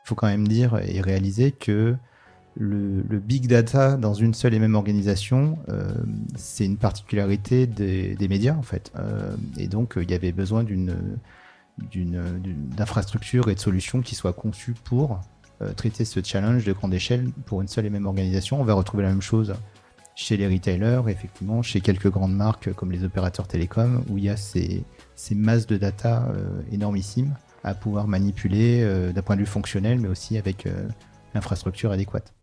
faut quand même dire et réaliser que le big data dans une seule et même organisation, c'est une particularité des médias en fait. Et donc il y avait besoin d'infrastructures et de solutions qui soient conçues pour traiter ce challenge de grande échelle pour une seule et même organisation. On va retrouver la même chose chez les retailers, effectivement, chez quelques grandes marques comme les opérateurs télécoms, où il y a ces masses de data énormissimes à pouvoir manipuler d'un point de vue fonctionnel, mais aussi avec l'infrastructure adéquate.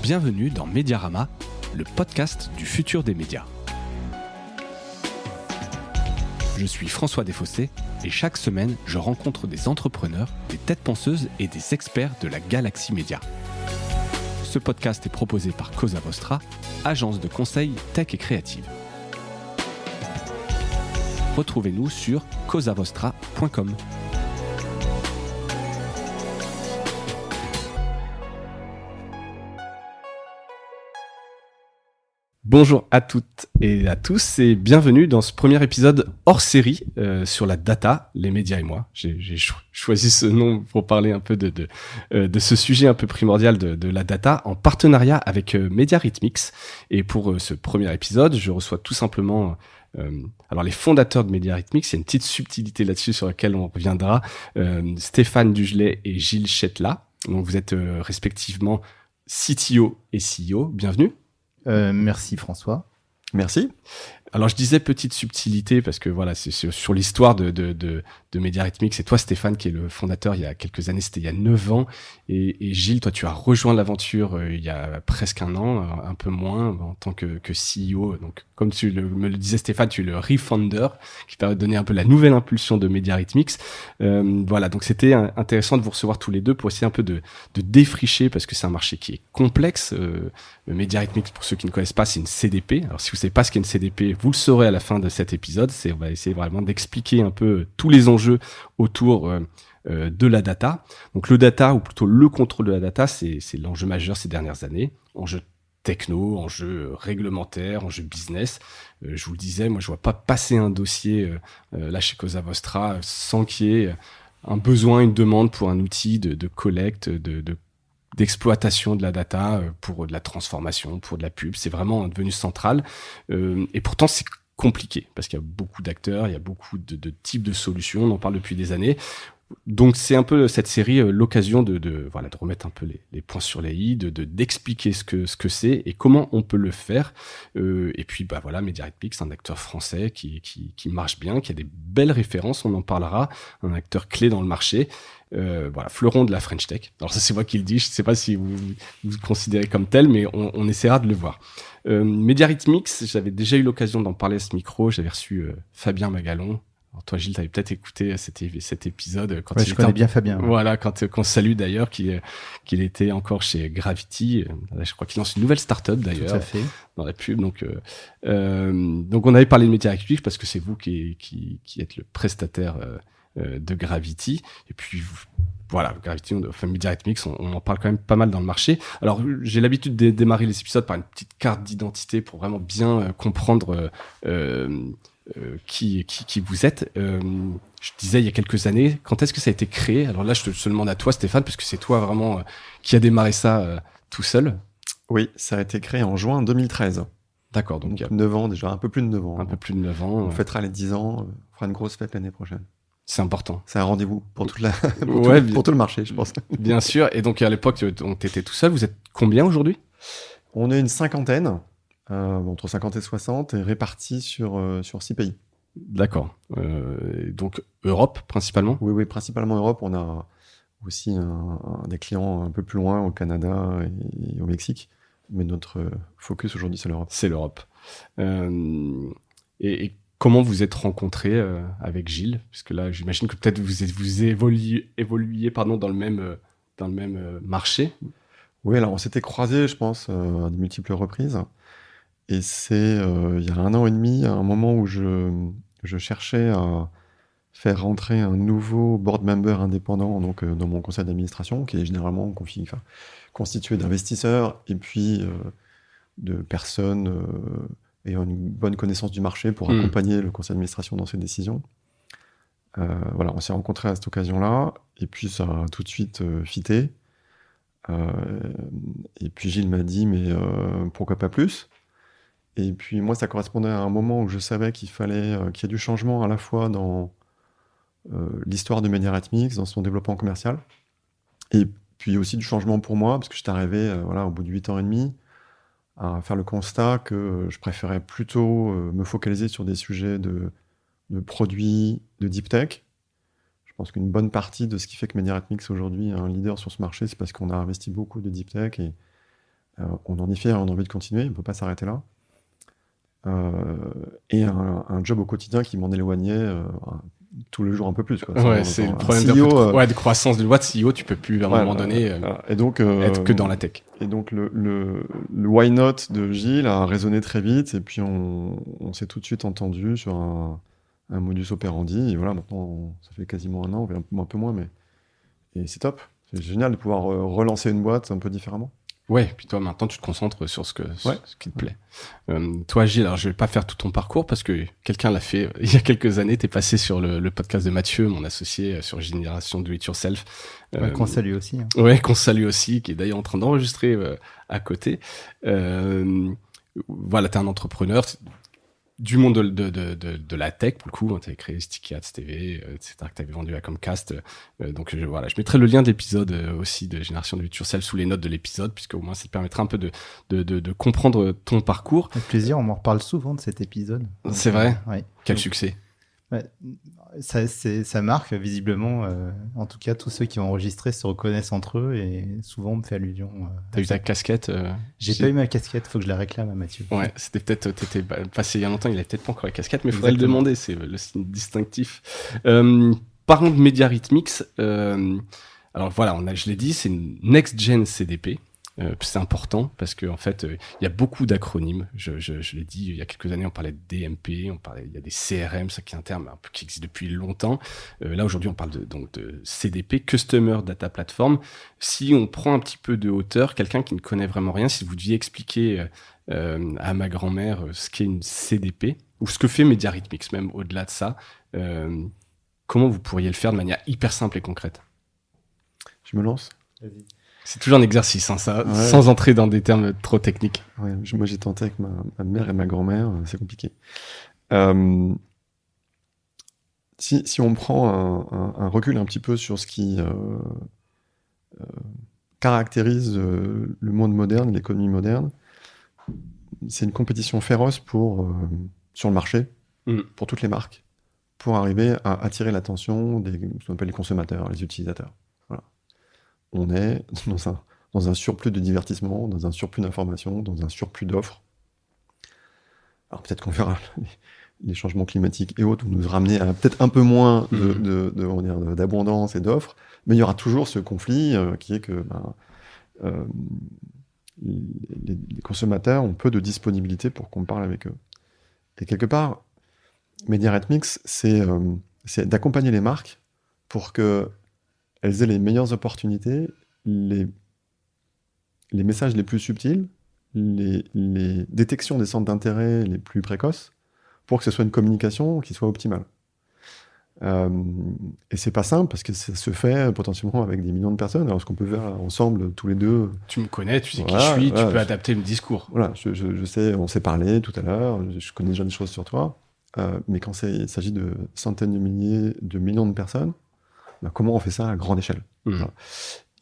Bienvenue dans Mediarama, le podcast du futur des médias. Je suis François Desfossés et chaque semaine, je rencontre des entrepreneurs, des têtes penseuses et des experts de la galaxie média. Ce podcast est proposé par Cosa Vostra, agence de conseil tech et créative. Retrouvez-nous sur cosavostra.com. Bonjour à toutes et à tous et bienvenue dans ce premier épisode hors série sur la data, les médias et moi. J'ai choisi ce nom pour parler un peu de ce sujet un peu primordial de la data en partenariat avec Mediarhythmics. Et pour ce premier épisode, je reçois tout simplement alors les fondateurs de Mediarhythmics. Il y a une petite subtilité là-dessus sur laquelle on reviendra. Stéphane Dugelet et Gilles Chetla. Donc vous êtes respectivement CTO et CEO. Bienvenue. Merci François. Merci. Alors je disais petite subtilité parce que voilà, c'est sur l'histoire de Mediarhythmics. C'est toi Stéphane qui est le fondateur il y a quelques années, c'était il y a 9 ans. Et Gilles, toi tu as rejoint l'aventure il y a presque un an, un peu moins, en tant que CEO. Donc comme me le disais Stéphane, tu es le refounder qui permet de donner un peu la nouvelle impulsion de Mediarhythmics. Voilà, donc c'était intéressant de vous recevoir tous les deux pour essayer un peu de défricher parce que c'est un marché qui est complexe. Mediarhythmics, pour ceux qui ne connaissent pas, c'est une CDP. Alors si vous savez pas ce qu'est une CDP, vous le saurez à la fin de cet épisode. On va essayer vraiment d'expliquer un peu tous les enjeux autour de la data. Donc le data, ou plutôt le contrôle de la data, c'est l'enjeu majeur ces dernières années. Enjeu techno, enjeu réglementaire, enjeu business. Je vous le disais, moi je vois pas passer un dossier là chez Cosa Vostra sans qu'il y ait un besoin, une demande pour un outil de collecte, d'exploitation de la data pour de la transformation, pour de la pub. C'est vraiment devenu central. Et pourtant, c'est compliqué parce qu'il y a beaucoup d'acteurs, il y a beaucoup de types de solutions. On en parle depuis des années. Donc, c'est un peu cette série l'occasion de remettre un peu les points sur les i, d'expliquer ce que c'est et comment on peut le faire. Et puis, Mediarhythmics, un acteur français qui marche bien, qui a des belles références, on en parlera, un acteur clé dans le marché. Fleuron de la French Tech. Alors ça, c'est moi qui le dis, je ne sais pas si vous le considérez comme tel, mais on essaiera de le voir. Mediarhythmics, j'avais déjà eu l'occasion d'en parler à ce micro, j'avais reçu Fabien Magalon. Alors toi, Gilles, tu avais peut-être écouté cet épisode. Quand je connais bien Fabien. Voilà, qu'on salue d'ailleurs, qu'il était encore chez Gravity. Je crois qu'il lance une nouvelle start-up d'ailleurs. Tout à fait. Dans la pub. Donc on avait parlé de Mediarhythmics parce que c'est vous qui êtes le prestataire de Gravity. Et puis voilà, Gravity, Mediarhythmics, on en parle quand même pas mal dans le marché. Alors j'ai l'habitude de démarrer les épisodes par une petite carte d'identité pour vraiment bien comprendre qui vous êtes. Je disais il y a quelques années, quand est-ce que ça a été créé? Alors là je te demande à toi Stéphane, parce que c'est toi vraiment qui a démarré ça tout seul. Oui, ça a été créé en juin 2013. D'accord, donc 9 ans déjà, un peu plus de 9 ans. Un peu plus de 9 ans. On fêtera les 10 ans, on fera une grosse fête l'année prochaine. C'est important. C'est un rendez-vous pour tout le marché, je pense. Bien sûr. Et donc à l'époque, t'étais tout seul. Vous êtes combien aujourd'hui? On est une cinquantaine, entre 50 et 60, et répartis sur 6 pays. D'accord. Donc Europe principalement? Oui, principalement Europe. On a aussi des clients un peu plus loin, au Canada et au Mexique. Mais notre focus aujourd'hui, c'est l'Europe. C'est l'Europe. Et comment vous êtes rencontrés avec Gilles? Parce que là, j'imagine que peut-être vous évoluiez dans le même marché. Oui, alors on s'était croisés, je pense, à de multiples reprises. Et c'est il y a 1 an et demi, à un moment où je cherchais à faire rentrer un nouveau board member indépendant donc, dans mon conseil d'administration, qui est généralement constitué d'investisseurs et puis de personnes ayant une bonne connaissance du marché pour accompagner le conseil d'administration dans ses décisions. Voilà, on s'est rencontrés à cette occasion-là, et puis ça a tout de suite fité. Et puis Gilles m'a dit, mais pourquoi pas plus? Et puis moi, ça correspondait à un moment où je savais qu'il fallait qu'il y ait du changement à la fois dans l'histoire de Mediarhythmics, dans son développement commercial, et puis aussi du changement pour moi, parce que j'étais arrivé voilà, au bout de 8 ans et demi, à faire le constat que je préférais plutôt me focaliser sur des sujets de produits, de deep tech. Je pense qu'une bonne partie de ce qui fait que Mediarhythmics aujourd'hui est un leader sur ce marché, c'est parce qu'on a investi beaucoup de deep tech, et on en est fier et on a envie de continuer, on ne peut pas s'arrêter là. Et un job au quotidien qui m'en éloignait tous les jours un peu plus. Quoi. Ouais, c'est le problème de croissance de loi de CEO, tu peux plus à un moment donné et donc, être que dans la tech. Et donc le why not de Gilles a résonné très vite, et puis on s'est tout de suite entendu sur un modus operandi, et voilà, maintenant ça fait quasiment un an, un peu moins, mais et c'est top. C'est génial de pouvoir relancer une boîte un peu différemment. Ouais, puis toi maintenant tu te concentres sur ce qui te plaît. Toi Gilles, alors je vais pas faire tout ton parcours parce que quelqu'un l'a fait il y a quelques années, t'es passé sur le podcast de Mathieu, mon associé sur Génération Do It Yourself. Qu'on salue aussi. Hein. Ouais, qu'on salue aussi, qui est d'ailleurs en train d'enregistrer à côté. Voilà, t'es un entrepreneur du monde de la tech, pour le coup, hein, tu avais créé Sticky Ads TV, etc., que tu avais vendu à Comcast. Donc voilà, je mettrai le lien d'épisode aussi de Génération Do It Yourself sous les notes de l'épisode, puisque au moins ça te permettra un peu de comprendre ton parcours. Avec plaisir, on m'en reparle souvent de cet épisode. Donc, c'est vrai ouais. Quel succès. Ouais, ça marque visiblement, en tout cas tous ceux qui ont enregistré se reconnaissent entre eux, et souvent on me fait allusion. T'as eu ta casquette J'ai pas eu ma casquette, faut que je la réclame à Mathieu. Ouais, c'était peut-être, t'étais passé il y a longtemps, il avait peut-être pas encore la casquette, mais il faudrait le demander, c'est le signe distinctif. Parlons de Mediarhythmics, alors voilà, je l'ai dit, c'est une next-gen CDP. C'est important parce que en fait il y a beaucoup d'acronymes. Je l'ai dit il y a quelques années, on parlait de DMP, il y a des CRM, ça qui est un terme un peu qui existe depuis longtemps. Là aujourd'hui on parle de CDP, Customer Data Platform. Si on prend un petit peu de hauteur, quelqu'un qui ne connaît vraiment rien, si vous deviez expliquer à ma grand-mère ce qu'est une CDP ou ce que fait Mediarhythmics, même au-delà de ça, comment vous pourriez le faire de manière hyper simple et concrète? Je me lance. Vas-y. C'est toujours un exercice, hein, ça, ouais. Sans entrer dans des termes trop techniques. Ouais, moi, j'ai tenté avec ma mère et ma grand-mère, c'est compliqué. Si on prend un recul un petit peu sur ce qui caractérise le monde moderne, l'économie moderne, c'est une compétition féroce sur le marché, pour toutes les marques, pour arriver à attirer l'attention ce qu'on appelle les consommateurs, les utilisateurs. Voilà. On est dans un surplus de divertissement, dans un surplus d'informations, dans un surplus d'offres. Alors peut-être qu'on verra les changements climatiques et autres vont nous ramener à peut-être un peu moins d'abondance et d'offres, mais il y aura toujours ce conflit qui est que les consommateurs ont peu de disponibilité pour qu'on parle avec eux. Et quelque part, Mediarhythmics, c'est d'accompagner les marques pour que elles aient les meilleures opportunités, les messages les plus subtils, les détections des centres d'intérêt les plus précoces, pour que ce soit une communication qui soit optimale. Et c'est pas simple, parce que ça se fait potentiellement avec des millions de personnes, alors ce qu'on peut faire ensemble, tous les deux... Tu me connais, tu sais qui je suis, tu peux adapter le discours. Voilà, je sais, on s'est parlé tout à l'heure, je connais déjà des choses sur toi, mais quand il s'agit de centaines de milliers, de millions de personnes, comment on fait ça à grande échelle? Voilà.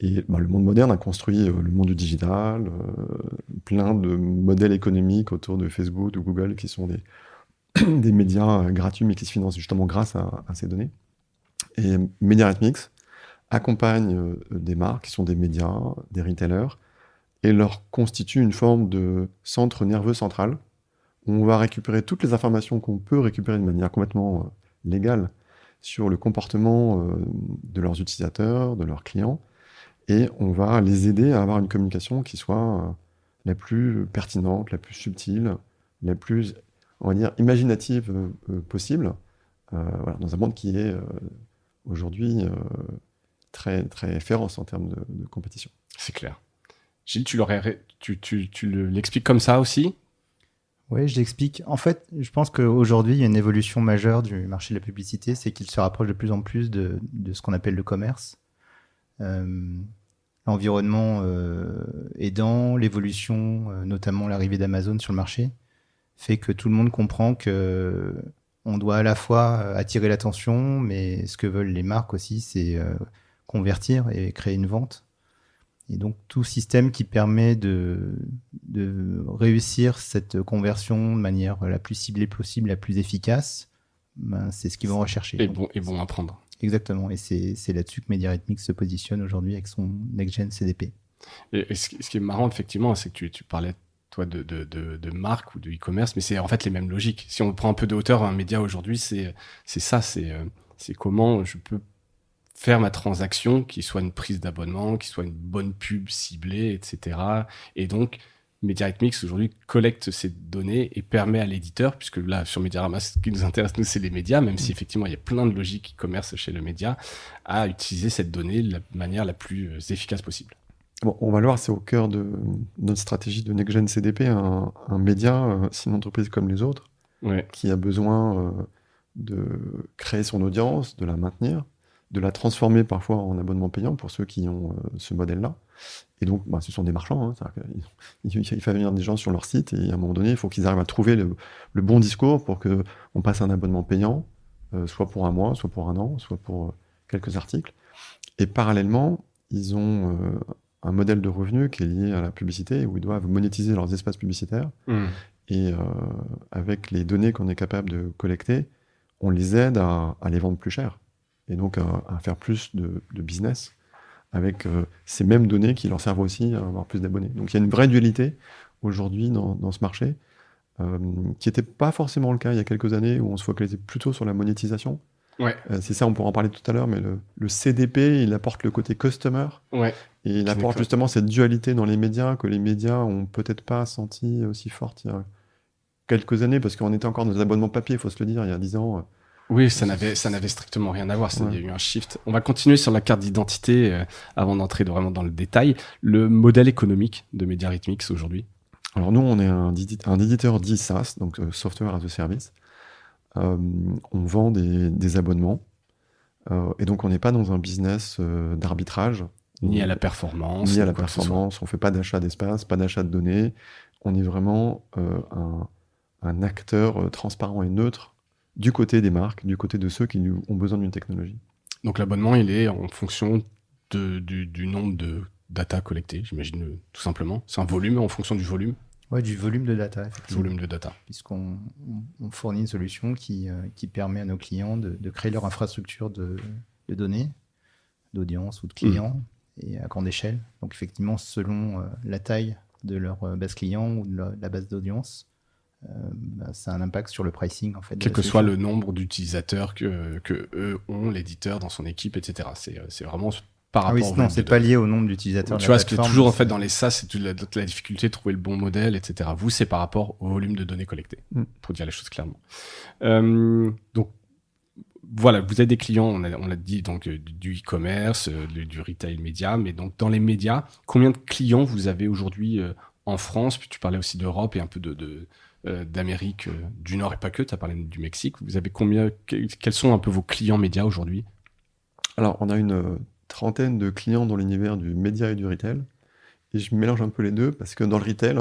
Et le monde moderne a construit le monde du digital, plein de modèles économiques autour de Facebook, de Google, qui sont des médias gratuits, mais qui se financent justement grâce à ces données. Et Mediarhythmics accompagne des marques qui sont des médias, des retailers, et leur constitue une forme de centre nerveux central, où on va récupérer toutes les informations qu'on peut récupérer de manière complètement légale sur le comportement de leurs utilisateurs, de leurs clients, et on va les aider à avoir une communication qui soit la plus pertinente, la plus subtile, la plus, on va dire, imaginative possible, voilà, dans un monde qui est aujourd'hui très, très féroce en termes de compétition. C'est clair. Gilles, tu l'expliques comme ça aussi? Oui, je l'explique. En fait, je pense qu'aujourd'hui, il y a une évolution majeure du marché de la publicité, c'est qu'il se rapproche de plus en plus de ce qu'on appelle le commerce. Euh, L'environnement aidant, l'évolution, notamment l'arrivée d'Amazon sur le marché, fait que tout le monde comprend que on doit à la fois attirer l'attention, mais ce que veulent les marques aussi, c'est convertir et créer une vente. Et donc, tout système qui permet de réussir cette conversion de manière la plus ciblée possible, la plus efficace, ben, c'est ce qu'ils vont rechercher. Et Donc, bon à prendre. exactement. Et c'est là-dessus que MediaRhythmics se positionne aujourd'hui avec son Next-Gen CDP. Et ce qui est marrant, effectivement, c'est que tu parlais, toi, de marque ou de e-commerce, mais c'est en fait les mêmes logiques. Si on prend un peu de hauteur, un média aujourd'hui, c'est ça, c'est comment je peux faire ma transaction, qui soit une prise d'abonnement, qui soit une bonne pub ciblée, etc. Et donc, MediaRhythmics aujourd'hui collecte ces données et permet à l'éditeur, puisque là, sur Mediarama, ce qui nous intéresse, nous, c'est les médias, même si effectivement, il y a plein de logiques e-commerce chez le média, à utiliser cette donnée de la manière la plus efficace possible. Bon, on va le voir, c'est au cœur de notre stratégie de Next-Gen CDP, un média, c'est une entreprise comme les autres, qui a besoin de créer son audience, de la maintenir, de la transformer parfois en abonnement payant pour ceux qui ont ce modèle-là. Et donc, ce sont des marchands. Il fait venir des gens sur leur site et à un moment donné, il faut qu'ils arrivent à trouver le bon discours pour qu'on passe un abonnement payant, soit pour un mois, soit pour un an, soit pour quelques articles. Et parallèlement, ils ont un modèle de revenu qui est lié à la publicité où ils doivent monétiser leurs espaces publicitaires. Et avec les données qu'on est capable de collecter, on les aide à les vendre plus cher. Et donc à faire plus de business avec ces mêmes données qui leur servent aussi à avoir plus d'abonnés. Donc il y a une vraie dualité aujourd'hui dans ce marché, qui n'était pas forcément le cas il y a quelques années, où on se focalisait plutôt sur la monétisation. C'est ça, on pourra en parler tout à l'heure, mais le CDP, il apporte le côté customer, et il apporte justement cette dualité dans les médias, que les médias ont peut-être pas senti aussi forte il y a quelques années, parce qu'on était encore dans les abonnements papier, il faut se le dire, il y a 10 ans... Oui, ça n'avait strictement rien à voir. Il y a eu un shift. On va continuer sur la carte d'identité avant d'entrer vraiment dans le détail. Le modèle économique de MediaRhythmics aujourd'hui. Alors nous, on est un éditeur dit SaaS, donc Software as a Service. On vend des abonnements. Et donc on n'est pas dans un business d'arbitrage. Ni à la performance. Ni à la performance. On ne fait pas d'achat d'espace, pas d'achat de données. On est vraiment un acteur transparent et neutre du côté des marques, du côté de ceux qui ont besoin d'une technologie. Donc l'abonnement, il est en fonction du nombre de data collectées, j'imagine, tout simplement. C'est un volume en fonction du volume. Oui, du volume de data, effectivement. Du volume de data. Puisqu'on fournit une solution qui permet à nos clients de créer leur infrastructure de données, d'audience ou de clients, et à grande échelle. Donc effectivement, selon la taille de leur base client ou de la base d'audience, ça a un impact sur le pricing, en fait. Quel que soit le nombre d'utilisateurs que eux ont, l'éditeur dans son équipe, etc. C'est vraiment par rapport non, c'est pas lié au nombre d'utilisateurs. Tu vois, ce qui est toujours en fait dans les SaaS, c'est toute la difficulté de trouver le bon modèle, etc. Vous, c'est par rapport au volume de données collectées, pour dire les choses clairement. Donc, voilà, vous avez des clients, on l'a dit, donc du e-commerce, du retail média, mais donc dans les médias, combien de clients vous avez aujourd'hui en France? Puis tu parlais aussi d'Europe et un peu d'Amérique du Nord et pas que, tu as parlé du Mexique. Vous avez combien, quels sont un peu vos clients médias aujourd'hui? Alors, on a une trentaine de clients dans l'univers du média et du retail. Et je mélange un peu les deux parce que dans le retail,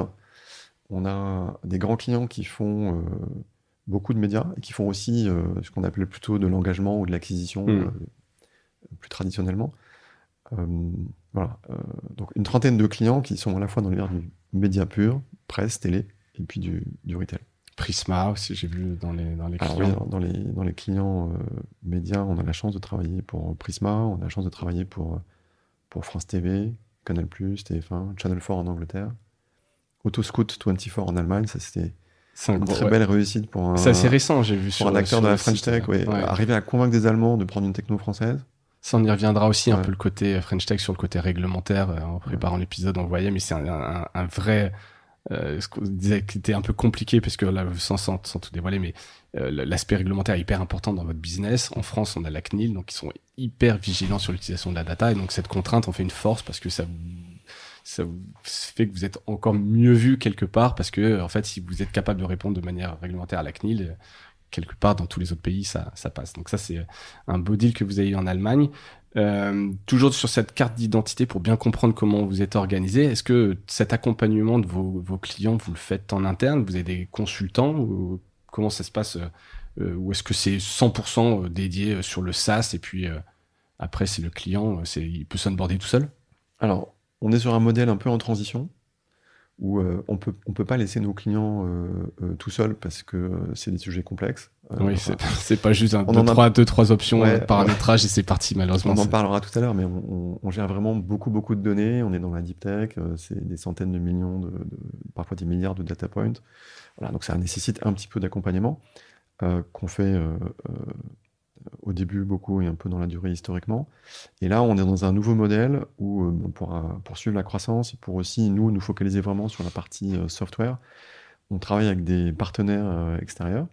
on a des grands clients qui font beaucoup de médias et qui font aussi ce qu'on appelle plutôt de l'engagement ou de l'acquisition plus traditionnellement. Voilà. Donc une trentaine de clients qui sont à la fois dans l'univers du média pur, presse, télé, et puis du retail. Prisma aussi, j'ai vu dans les Alors, clients. Oui, dans les clients médias, on a la chance de travailler pour Prisma, on a la chance de travailler pour France TV, Canal+, TF1, Channel 4 en Angleterre, Autoscout 24 en Allemagne. Ça, c'était une très belle réussite pour c'est assez récent, j'ai vu pour un acteur de la French Tech. Arriver à convaincre des Allemands de prendre une techno française. Ça, on y reviendra aussi, un peu le côté French Tech sur le côté réglementaire. En préparant l'épisode, on le voyait, mais c'est un vrai... ce qu'on disait qui était un peu compliqué parce que là, sans tout dévoiler, mais l'aspect réglementaire est hyper important dans votre business. En France, on a la CNIL, donc ils sont hyper vigilants sur l'utilisation de la data, et donc cette contrainte en fait une force parce que ça fait que vous êtes encore mieux vu quelque part parce que, en fait, si vous êtes capable de répondre de manière réglementaire à la CNIL, quelque part dans tous les autres pays, ça passe. Donc ça, c'est un beau deal que vous avez eu en Allemagne. Toujours sur cette carte d'identité pour bien comprendre comment vous êtes organisé, est-ce que cet accompagnement de vos clients, vous le faites en interne? Vous avez des consultants ou comment ça se passe ou est-ce que c'est 100% dédié sur le SaaS et puis après c'est le client, il peut s'onboarder tout seul? Alors, on est sur un modèle un peu en transition où on peut pas laisser nos clients tout seuls parce que c'est des sujets complexes. Oui, Enfin, c'est pas juste deux, trois options Ouais, de paramétrage et c'est parti malheureusement. on en parlera tout à l'heure, mais on gère vraiment beaucoup de données. On est dans la deep tech, c'est des centaines de millions, parfois des milliards de data points. Voilà, donc ça nécessite un petit peu d'accompagnement qu'on fait au début beaucoup et un peu dans la durée historiquement. Et là, on est dans un nouveau modèle où on pourra poursuivre la croissance et pour aussi nous focaliser vraiment sur la partie software. On travaille avec des partenaires extérieurs,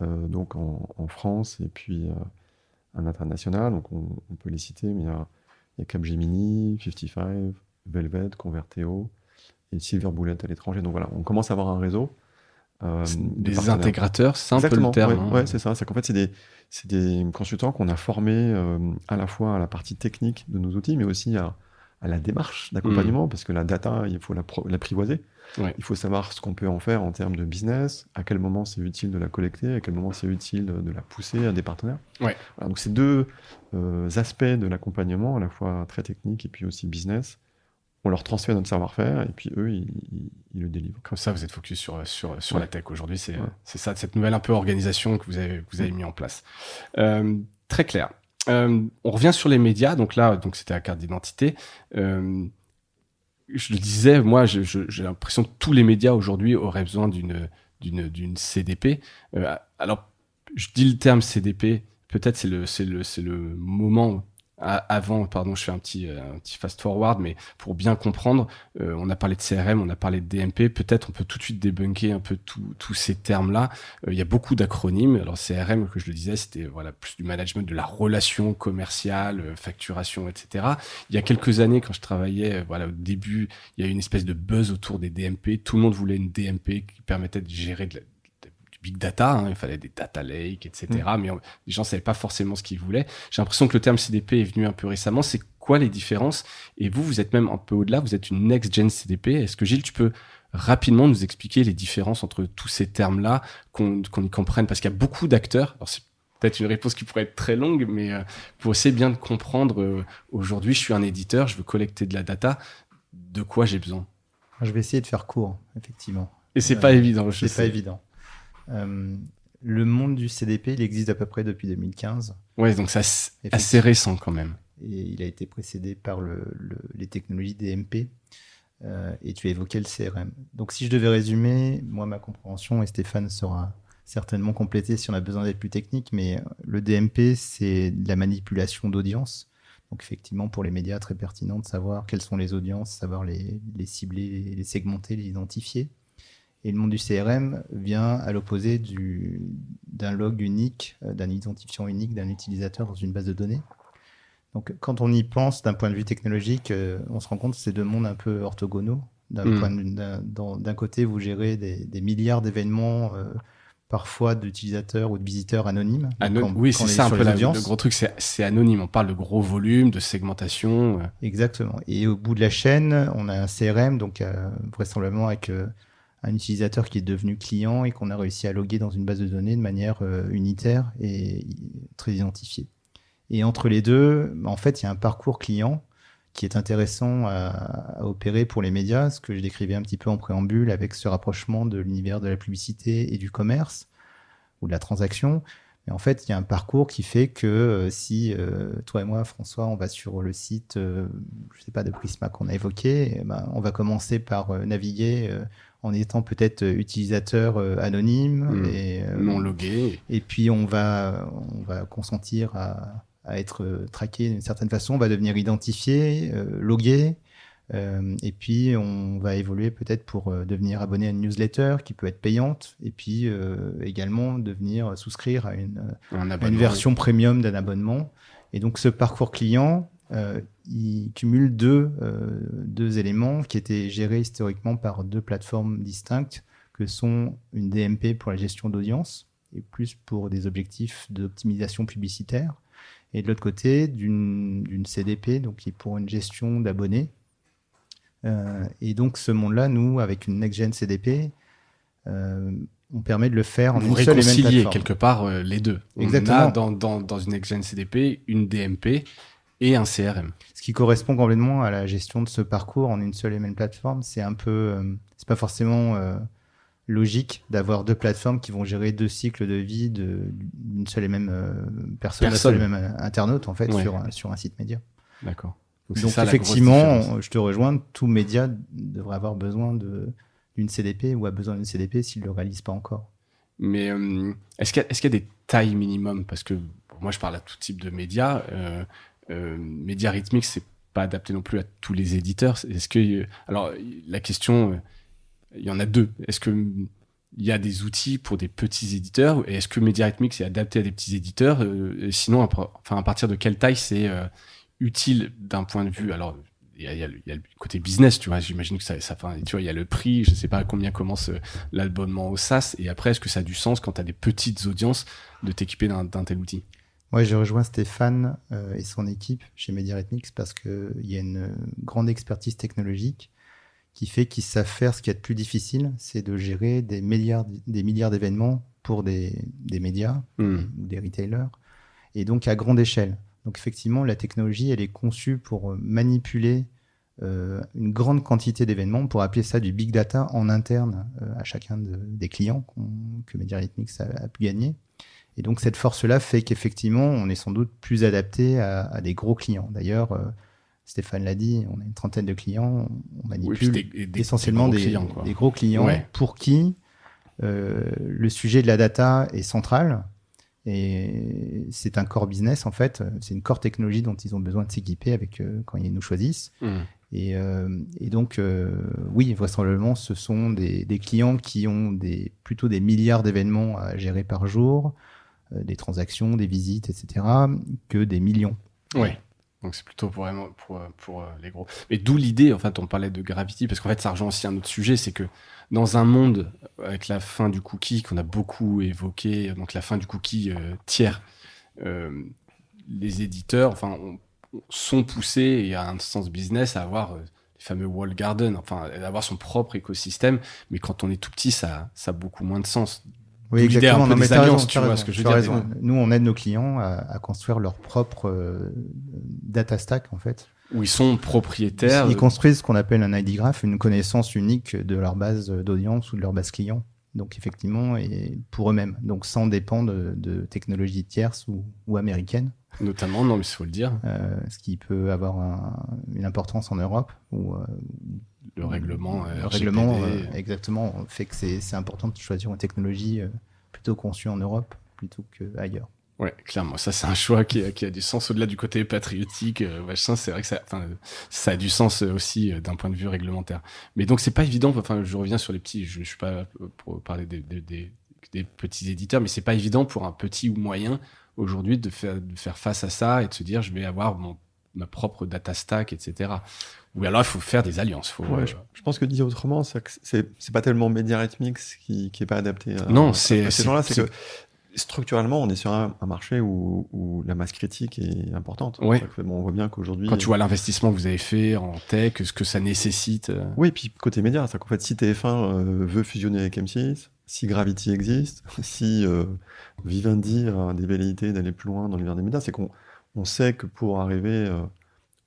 donc en France et puis à l'international. Donc on peut les citer, mais il y a Capgemini, 55, Velvet, Converteo et Silver Bullet à l'étranger. Donc voilà, on commence à avoir un réseau. Des partenaires. intégrateurs, c'est un Exactement, peu le terme. ouais, c'est ça. C'est qu'en fait, c'est des consultants qu'on a formés à la fois à la partie technique de nos outils, mais aussi à la démarche d'accompagnement, parce que la data, il faut l'apprivoiser. Ouais. Il faut savoir ce qu'on peut en faire en termes de business, à quel moment c'est utile de la collecter, à quel moment c'est utile de la pousser à des partenaires. Ouais. Voilà, donc c'est deux aspects de l'accompagnement, à la fois très technique et puis aussi business. On leur transfère notre savoir-faire et puis eux, ils le délivrent. Comme ça, vous êtes focus sur la tech aujourd'hui. C'est ça, cette nouvelle un peu organisation que vous avez mis en place. Très clair. On revient sur les médias. Donc là, c'était la carte d'identité. Je le disais, moi, j'ai l'impression que tous les médias aujourd'hui auraient besoin d'une CDP. Alors, je dis le terme CDP. Peut-être c'est le moment. Avant, pardon, je fais un petit fast-forward, mais pour bien comprendre, on a parlé de CRM, on a parlé de DMP, peut-être on peut tout de suite débunker un peu tous ces termes-là. Il y a beaucoup d'acronymes. Alors CRM, que je le disais, c'était plus du management de la relation commerciale, facturation, etc. Il y a quelques années, quand je travaillais, au début, il y a eu une espèce de buzz autour des DMP. Tout le monde voulait une DMP qui permettait de gérer du big data, il fallait des data lakes, etc. Mais les gens ne savaient pas forcément ce qu'ils voulaient. J'ai l'impression que le terme CDP est venu un peu récemment. C'est quoi les différences? Et vous êtes même un peu au-delà, vous êtes une next-gen CDP. Est-ce que Gilles, tu peux rapidement nous expliquer les différences entre tous ces termes-là, qu'on y comprenne? Parce qu'il y a beaucoup d'acteurs. Alors, c'est peut-être une réponse qui pourrait être très longue, mais pour essayer bien de comprendre, aujourd'hui, je suis un éditeur, je veux collecter de la data. De quoi j'ai besoin? Je vais essayer de faire court, effectivement. Et c'est pas évident, je sais. C'est pas évident. Le monde du CDP, il existe à peu près depuis 2015. Ouais, donc c'est assez récent quand même. Et il a été précédé par les technologies DMP. Et tu as évoqué le CRM. Donc si je devais résumer, moi ma compréhension, et Stéphane saura certainement compléter si on a besoin d'être plus technique, mais le DMP, c'est de la manipulation d'audience. Donc effectivement, pour les médias, très pertinent de savoir quelles sont les audiences, savoir les cibler, les segmenter, les identifier. Et le monde du CRM vient à l'opposé d'un log unique, d'un identifiant unique d'un utilisateur dans une base de données. Donc, quand on y pense d'un point de vue technologique, on se rend compte que c'est deux mondes un peu orthogonaux. D'un côté, vous gérez des milliards d'événements, parfois d'utilisateurs ou de visiteurs anonymes. Oui, c'est ça un peu le gros truc, c'est anonyme. On parle de gros volumes, de segmentation. Exactement. Et au bout de la chaîne, on a un CRM, donc vraisemblablement avec un utilisateur qui est devenu client et qu'on a réussi à loguer dans une base de données de manière unitaire et très identifiée. Et entre les deux, en fait, il y a un parcours client qui est intéressant à opérer pour les médias, ce que je décrivais un petit peu en préambule avec ce rapprochement de l'univers de la publicité et du commerce ou de la transaction. Mais en fait, il y a un parcours qui fait que si toi et moi, François, on va sur le site, je sais pas, de Prisma qu'on a évoqué, on va commencer par naviguer en étant peut-être utilisateur anonyme et non logué. Et puis on va consentir à être traqué d'une certaine façon, on va devenir identifié, logué, et puis on va évoluer peut-être pour devenir abonné à une newsletter qui peut être payante, et puis également souscrire à une version premium d'un abonnement. Et donc ce parcours client, il cumule deux éléments qui étaient gérés historiquement par deux plateformes distinctes, que sont une DMP pour la gestion d'audience, et plus pour des objectifs d'optimisation publicitaire, et de l'autre côté, d'une CDP, donc qui est pour une gestion d'abonnés. Et donc, ce monde-là, nous, avec une Next-Gen CDP, on permet de le faire en Vous une seule et même réconciliez plateforme. quelque part les deux. Exactement. On a dans une Next-Gen CDP une DMP et un CRM. Ce qui correspond complètement à la gestion de ce parcours en une seule et même plateforme. C'est un peu, c'est pas forcément logique d'avoir deux plateformes qui vont gérer deux cycles de vie d'une seule et même personne, d'un seul et même internaute en fait, Ouais. sur un site média. D'accord. Donc c'est ça, la grosse effectivement, différence. je te rejoins, tout média devrait avoir besoin d'une CDP ou a besoin d'une CDP s'il ne le réalise pas encore. Mais est-ce qu'il y a des tailles minimum? Parce que moi, je parle à tout type de médias. Média rythmique, c'est pas adapté non plus à tous les éditeurs. Est-ce que alors la question, il y en a deux. Est-ce que il y a des outils pour des petits éditeurs et est-ce que Média rythmique c'est adapté à des petits éditeurs? Et sinon, à partir de quelle taille c'est utile d'un point de vue? Alors il y a le côté business, tu vois. J'imagine que ça tu vois, il y a le prix. Je sais pas à combien commence l'abonnement au SaaS. Et après, est-ce que ça a du sens quand tu as des petites audiences de t'équiper d'un tel outil? Ouais, j'ai rejoint Stéphane et son équipe chez Média rythmique parce qu'il y a une grande expertise technologique qui fait qu'ils savent faire ce qu'il y a de plus difficile, c'est de gérer des milliards d'événements pour des médias ou des retailers, et donc à grande échelle. Donc effectivement, la technologie, elle est conçue pour manipuler une grande quantité d'événements, pour appeler ça du big data en interne à chacun des clients que Média rythmique a pu gagner. Et donc cette force-là fait qu'effectivement, on est sans doute plus adapté à des gros clients. D'ailleurs, Stéphane l'a dit, on a une trentaine de clients, on manipule essentiellement des gros clients ouais. pour qui le sujet de la data est central et c'est un core business en fait, c'est une core technologie dont ils ont besoin de s'équiper avec quand ils nous choisissent. Et donc, oui, vraisemblablement, ce sont des clients qui ont plutôt des milliards d'événements à gérer par jour, des transactions, des visites, etc., que des millions. Oui. Donc c'est plutôt pour les gros. Mais d'où l'idée, en fait, on parlait de Gravity, parce qu'en fait, ça rejoint aussi un autre sujet, c'est que dans un monde avec la fin du cookie, qu'on a beaucoup évoqué, donc la fin du cookie tiers, les éditeurs, enfin, sont poussés, et il y a un sens business à avoir les fameux wall garden, enfin, d'avoir son propre écosystème, mais quand on est tout petit, ça a beaucoup moins de sens. Oui, exactement. Non, mais des alliances, tu vois ce que je veux dire. Raison. Nous, on aide nos clients à construire leur propre data stack, en fait. Où ils sont propriétaires. Ils construisent ce qu'on appelle un ID graph, une connaissance unique de leur base d'audience ou de leur base client. Donc, effectivement, et pour eux-mêmes. Donc, sans dépendre de technologies tierces ou américaines. Notamment, non, mais il faut le dire. Ce qui peut avoir une importance en Europe. Le règlement, exactement, fait que c'est important de choisir une technologie plutôt conçue en Europe plutôt qu'ailleurs. Ouais, clairement, ça c'est un choix qui a du sens au-delà du côté patriotique. C'est vrai que ça a du sens aussi d'un point de vue réglementaire. Mais donc c'est pas évident. Enfin, je reviens sur les petits. Je suis pas pour parler des petits éditeurs, mais c'est pas évident pour un petit ou moyen aujourd'hui de faire face à ça et de se dire je vais avoir ma propre data stack, etc. Ou alors il faut faire des alliances. Je pense que dit autrement, c'est pas tellement Média rythmique qui est pas adapté à ces gens-là, c'est que structurellement, on est sur un marché où la masse critique est importante. Ouais. On voit bien qu'aujourd'hui... Quand tu vois l'investissement que vous avez fait en tech, ce que ça nécessite... Oui, et puis côté média, c'est qu'en fait, si TF1 veut fusionner avec M6, si Gravity existe, si Vivendi a des velléités d'aller plus loin dans l'univers des médias, c'est qu'on sait que pour arriver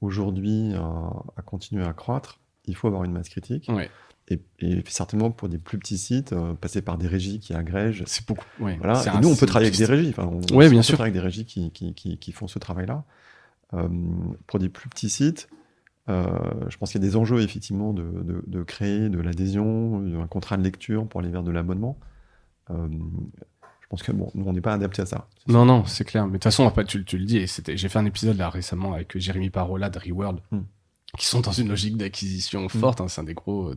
aujourd'hui à continuer à croître, il faut avoir une masse critique. Ouais. Et certainement pour des plus petits sites, passer par des régies qui agrègent. C'est beaucoup. Ouais. Voilà. Et nous, on peut travailler avec des régies. Enfin, bien peut sûr. travailler avec des régies qui font ce travail-là. Pour des plus petits sites, je pense qu'il y a des enjeux effectivement de créer de l'adhésion, un contrat de lecture pour aller vers de l'abonnement. Je pense que nous, on n'est pas adapté à ça. Non, c'est clair. Mais de toute façon, tu le dis. J'ai fait un épisode là récemment avec Jérémy Parola de Reworld. Qui sont dans une logique d'acquisition forte, hein, c'est un des gros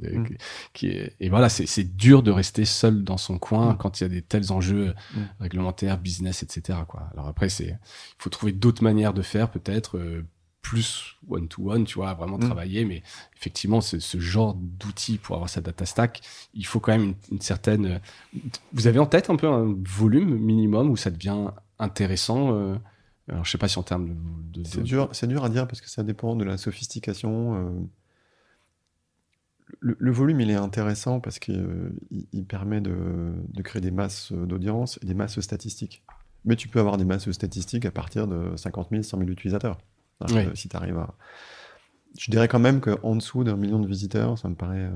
et voilà, c'est dur de rester seul dans son coin quand il y a des tels enjeux réglementaires, business, etc. quoi. Alors après, il faut trouver d'autres manières de faire, peut-être plus one-to-one, tu vois, vraiment travailler. Mais effectivement, ce genre d'outil pour avoir sa data stack, il faut quand même une certaine... Vous avez en tête un peu un volume minimum où ça devient intéressant alors, je sais pas si en termes de... C'est dur à dire parce que ça dépend de la sophistication. Le volume, il est intéressant parce qu'il il permet de créer des masses d'audience et des masses statistiques. Mais tu peux avoir des masses statistiques à partir de 50 000, 100 000 utilisateurs. Si tu arrives à... Je dirais quand même qu'en dessous d'1 million de visiteurs, ça me paraît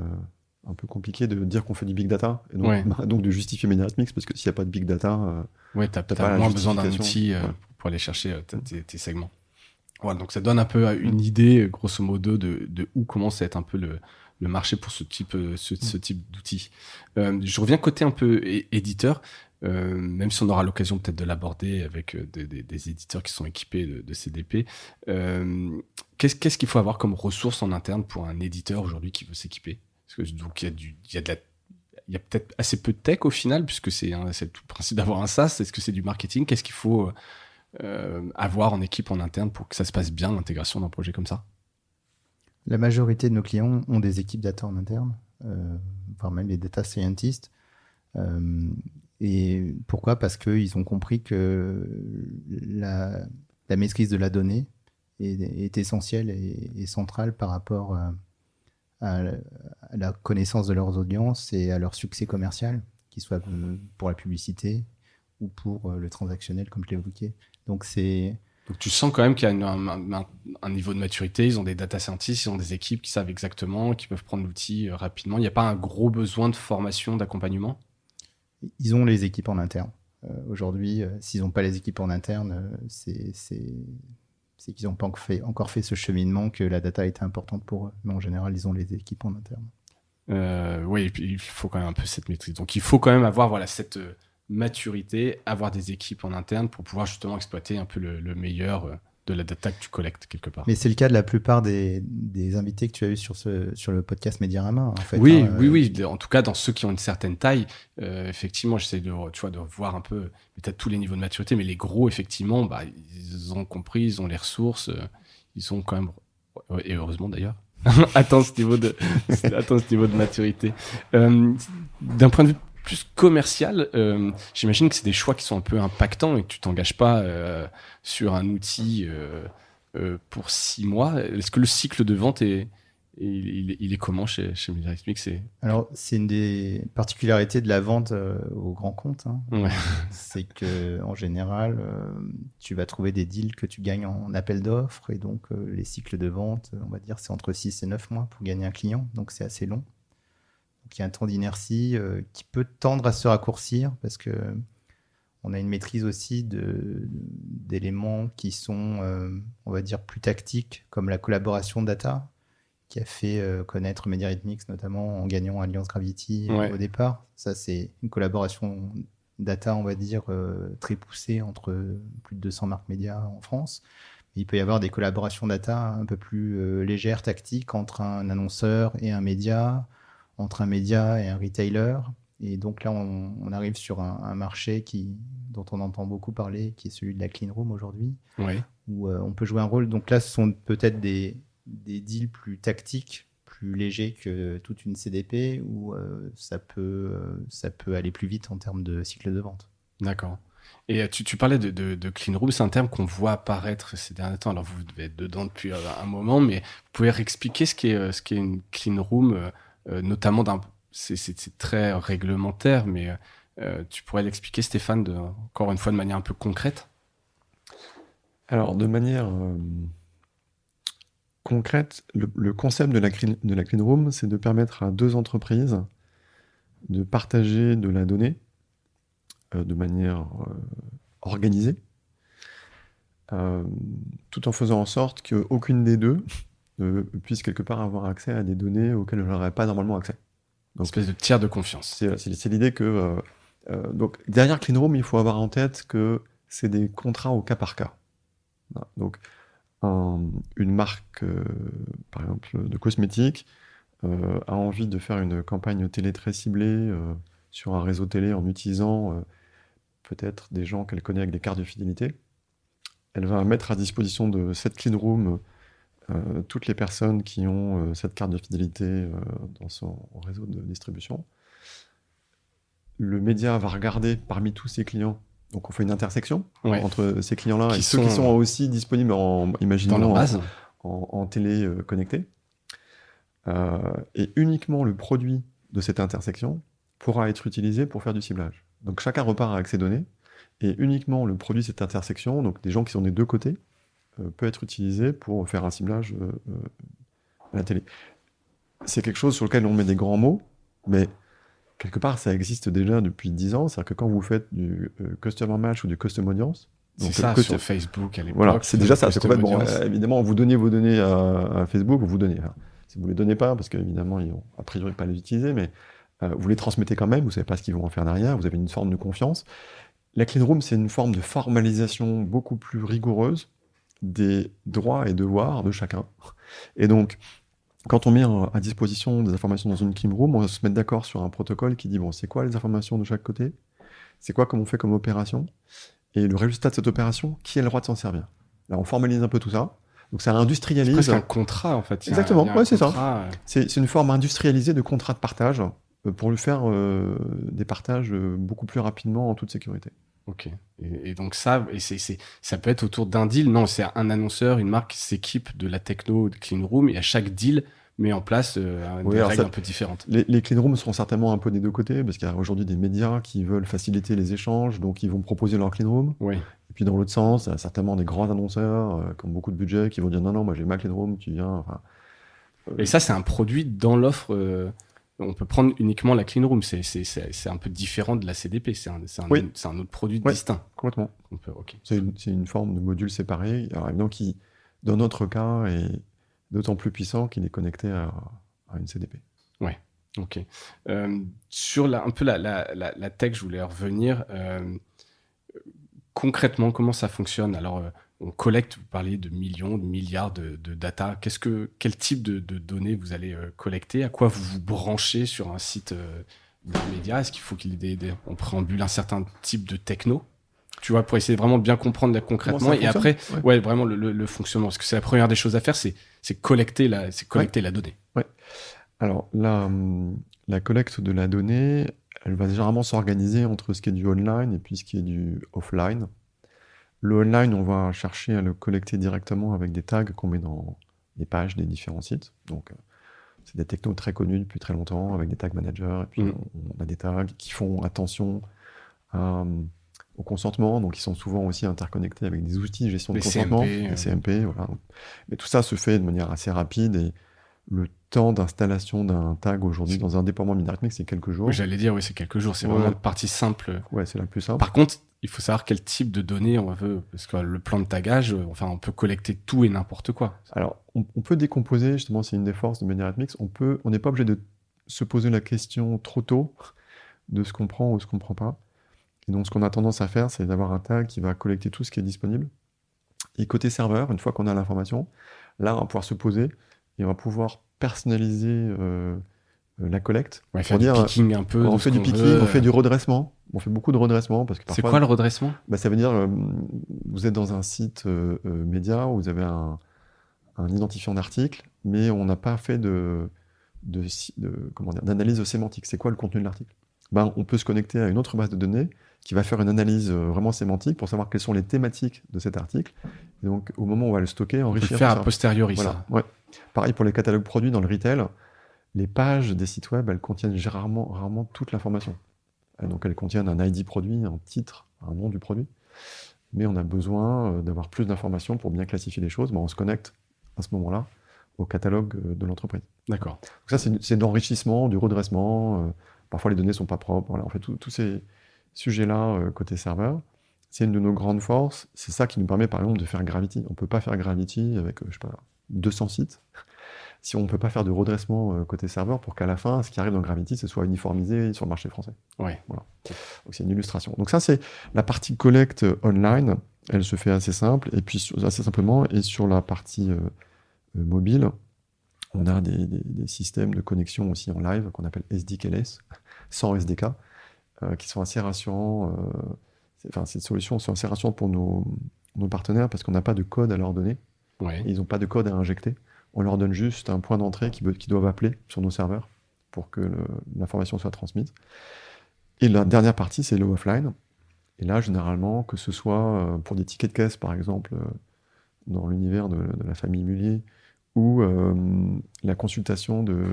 un peu compliqué de dire qu'on fait du big data. Et donc de justifier Mediarhythmics, parce que s'il n'y a pas de big data... t'as moins besoin d'un outil pour aller chercher tes segments. Voilà, donc ça donne un peu une idée, grosso modo, de où commence à être un peu le marché pour ce type d'outils. Je reviens côté un peu éditeur, même si on aura l'occasion peut-être de l'aborder avec des éditeurs qui sont équipés de CDP. Qu'est-ce qu'il faut avoir comme ressources en interne pour un éditeur aujourd'hui qui veut s'équiper? Parce que donc il y a peut-être assez peu de tech au final, puisque c'est tout le principe d'avoir un SaaS. Est-ce que c'est du marketing? Qu'est-ce qu'il faut avoir en équipe en interne pour que ça se passe bien, l'intégration d'un projet comme ça? La majorité de nos clients ont des équipes data en interne, voire même des data scientists. Et pourquoi? Parce qu'ils ont compris que la maîtrise de la donnée est essentielle et centrale par rapport à la connaissance de leurs audiences et à leur succès commercial, qu'il soit pour la publicité ou pour le transactionnel, comme je l'évoquais. Donc tu sens quand même qu'il y a un niveau de maturité, ils ont des data scientists, ils ont des équipes qui savent exactement, qui peuvent prendre l'outil rapidement. Il n'y a pas un gros besoin de formation, d'accompagnement? Ils ont les équipes en interne. Aujourd'hui, s'ils n'ont pas les équipes en interne, c'est qu'ils n'ont pas encore fait ce cheminement que la data était importante pour eux. Mais en général, ils ont les équipes en interne. Oui, et puis il faut quand même un peu cette maîtrise. Donc il faut quand même avoir cette maturité, avoir des équipes en interne pour pouvoir justement exploiter un peu le meilleur de la data que tu collectes quelque part. Mais c'est le cas de la plupart des invités que tu as eu sur le podcast Mediarama, en fait. Oui. En tout cas, dans ceux qui ont une certaine taille, effectivement, j'essaie de voir un peu peut-être tous les niveaux de maturité, mais les gros, effectivement, ils ont compris, ils ont les ressources, ils ont quand même, et heureusement d'ailleurs, atteint ce niveau de maturité. D'un point de vue plus commercial, j'imagine que c'est des choix qui sont un peu impactants et que tu t'engages pas sur un outil pour 6 mois. Est-ce que le cycle de vente il est comment chez Mediarhythmics? Alors, c'est une des particularités de la vente au grand compte. Ouais. C'est qu'en général, tu vas trouver des deals que tu gagnes en appel d'offres. Et donc, les cycles de vente, on va dire, c'est entre 6 et 9 mois pour gagner un client. Donc, c'est assez long. Donc, il y a un temps d'inertie qui peut tendre à se raccourcir parce que on a une maîtrise aussi d'éléments qui sont, on va dire, plus tactiques, comme la collaboration data, qui a fait connaître Mediarhythmics, notamment en gagnant Alliance Gravity au départ. Ça, c'est une collaboration data, on va dire, très poussée entre plus de 200 marques médias en France. Il peut y avoir des collaborations data un peu plus légères, tactiques, entre un annonceur et un média, entre un média et un retailer. Et donc là, on arrive sur un marché dont on entend beaucoup parler, qui est celui de la clean room aujourd'hui, où on peut jouer un rôle. Donc là, ce sont peut-être des deals plus tactiques, plus légers que toute une CDP, où ça peut aller plus vite en termes de cycle de vente. D'accord. Et tu parlais de clean room, c'est un terme qu'on voit apparaître ces derniers temps. Alors vous devez être dedans depuis un moment, mais vous pouvez réexpliquer ce qu'est une clean room, notamment c'est très réglementaire, mais tu pourrais l'expliquer, Stéphane, encore une fois de manière un peu concrète? Alors, de manière concrète, le concept de la clean room, c'est de permettre à 2 entreprises de partager de la donnée de manière organisée, tout en faisant en sorte qu'aucune des deux puisse quelque part avoir accès à des données auxquelles elle n'aurait pas normalement accès. Donc, une espèce de tiers de confiance. C'est l'idée que... donc, derrière Clean Room, il faut avoir en tête que c'est des contrats au cas par cas. Voilà. Donc, une marque, par exemple, de cosmétiques, a envie de faire une campagne télé très ciblée sur un réseau télé en utilisant peut-être des gens qu'elle connaît avec des cartes de fidélité. Elle va mettre à disposition de cette Clean Room toutes les personnes qui ont cette carte de fidélité dans son réseau de distribution. Le média va regarder parmi tous ses clients. Donc, on fait une intersection entre ces clients-là et ceux qui sont aussi disponibles imaginons, dans leur base. En télé connectée. Et uniquement le produit de cette intersection pourra être utilisé pour faire du ciblage. Donc, chacun repart avec ses données. Et uniquement le produit de cette intersection, donc des gens qui sont des deux côtés, peut être utilisé pour faire un ciblage à la télé. C'est quelque chose sur lequel on met des grands mots, mais quelque part, ça existe déjà depuis 10 ans. C'est-à-dire que quand vous faites du Customer Match ou du Custom Audience... C'est ça, sur Facebook à l'époque. Voilà, c'est déjà ça. C'est qu'en fait, évidemment, vous donnez vos données à Facebook, vous donnez. Hein. Si vous ne les donnez pas, parce qu'évidemment, ils vont a priori pas les utiliser, mais vous les transmettez quand même, vous ne savez pas ce qu'ils vont en faire derrière, vous avez une forme de confiance. La clean room, c'est une forme de formalisation beaucoup plus rigoureuse des droits et devoirs de chacun. Et donc, quand on met à disposition des informations dans une clean room, on va se mettre d'accord sur un protocole qui dit, bon, c'est quoi les informations de chaque côté? C'est quoi, comment on fait comme opération? Et le résultat de cette opération, qui a le droit de s'en servir? Là, on formalise un peu tout ça. Donc, ça industrialise. C'est presque un contrat, en fait. Exactement, ouais, c'est ça. C'est une forme industrialisée de contrat de partage pour lui faire des partages beaucoup plus rapidement en toute sécurité. Ok. Et donc ça peut être autour d'un deal. Non, c'est un annonceur, une marque qui s'équipe de la techno de clean room et à chaque deal met en place des règles un peu différentes. Les clean rooms seront certainement un peu des deux côtés parce qu'il y a aujourd'hui des médias qui veulent faciliter les échanges, donc ils vont proposer leur clean room. Oui. Et puis dans l'autre sens, il y a certainement des grands annonceurs qui ont beaucoup de budget qui vont dire non, moi j'ai ma clean room, tu viens. Enfin, et ça, c'est un produit dans l'offre. On peut prendre uniquement la clean room. C'est un peu différent de la CDP. C'est un autre produit distinct. Complètement. Okay. C'est une forme de module séparé. Alors évidemment, qui, dans notre cas, est d'autant plus puissant qu'il est connecté à une CDP. Ouais. Ok. Sur un peu la tech, je voulais revenir. Concrètement, comment ça fonctionne? Alors, on collecte, vous parlez de millions, de milliards de data. Quel type de données vous allez collecter? À quoi vous vous branchez sur un site d'un média? Est-ce qu'il faut on préambule un certain type de techno? Tu vois, pour essayer vraiment de bien comprendre concrètement. Et après, vraiment le fonctionnement. Parce que c'est la première des choses à faire, c'est collecter la donnée. Ouais. Alors, la collecte de la donnée, elle va généralement s'organiser entre ce qui est du online et puis ce qui est du offline. Le online, on va chercher à le collecter directement avec des tags qu'on met dans les pages des différents sites. Donc, c'est des technos très connus depuis très longtemps, avec des tag managers. Et puis, on a des tags qui font attention au consentement, donc ils sont souvent aussi interconnectés avec des outils de gestion de consentement, les CMP. Voilà. Mais tout ça se fait de manière assez rapide et le temps d'installation d'un tag aujourd'hui dans un déploiement Minarithmic, c'est quelques jours. Oui, j'allais dire, c'est quelques jours. C'est vraiment la partie simple. Ouais, c'est la plus simple. Par contre, il faut savoir quel type de données on veut, parce que le plan de tagage, on peut collecter tout et n'importe quoi. Alors, on peut décomposer, justement, c'est une des forces de Minarithmic. On n'est pas obligé de se poser la question trop tôt de ce qu'on prend ou ce qu'on ne prend pas. Et donc, ce qu'on a tendance à faire, c'est d'avoir un tag qui va collecter tout ce qui est disponible. Et côté serveur, une fois qu'on a l'information, là, on va pouvoir se poser et on va pouvoir personnaliser la collecte. Ouais, faire du picking un peu. On fait du picking, on fait du redressement. On fait beaucoup de redressement. C'est quoi le redressement? Ça veut dire, vous êtes dans un site média où vous avez un identifiant d'article, mais on n'a pas fait d'analyse sémantique. C'est quoi le contenu de l'article? On peut se connecter à une autre base de données qui va faire une analyse vraiment sémantique pour savoir quelles sont les thématiques de cet article. Et donc, au moment où on va le stocker, enrichir. On peut faire a posteriori ça. Ouais. Pareil pour les catalogues produits dans le retail. Les pages des sites web, elles contiennent rarement toute l'information. Donc, elles contiennent un ID produit, un titre, un nom du produit. Mais on a besoin d'avoir plus d'informations pour bien classifier les choses. On se connecte à ce moment-là au catalogue de l'entreprise. D'accord. Donc ça, c'est de l'enrichissement, du redressement. Parfois, les données ne sont pas propres. Voilà, on fait tous ces sujets-là côté serveur. C'est une de nos grandes forces. C'est ça qui nous permet, par exemple, de faire Gravity. On ne peut pas faire Gravity avec, 200 sites si on ne peut pas faire de redressement côté serveur pour qu'à la fin, ce qui arrive dans Gravity, ce soit uniformisé sur le marché français. Ouais. Voilà. Donc, c'est une illustration. Donc ça, c'est la partie collecte online. Elle se fait assez simple, et puis assez simplement. Et sur la partie mobile, on a des systèmes de connexion aussi en live qu'on appelle SDKLS, sans SDK, qui sont assez rassurants. Ces solutions sont assez rassurantes pour nos partenaires parce qu'on n'a pas de code à leur donner. Ouais. Ils n'ont pas de code à injecter. On leur donne juste un point d'entrée qu'ils doivent appeler sur nos serveurs pour que l'information soit transmise. Et la dernière partie, c'est le offline. Et là, généralement, que ce soit pour des tickets de caisse, par exemple, dans l'univers de la famille Mullier, ou la consultation de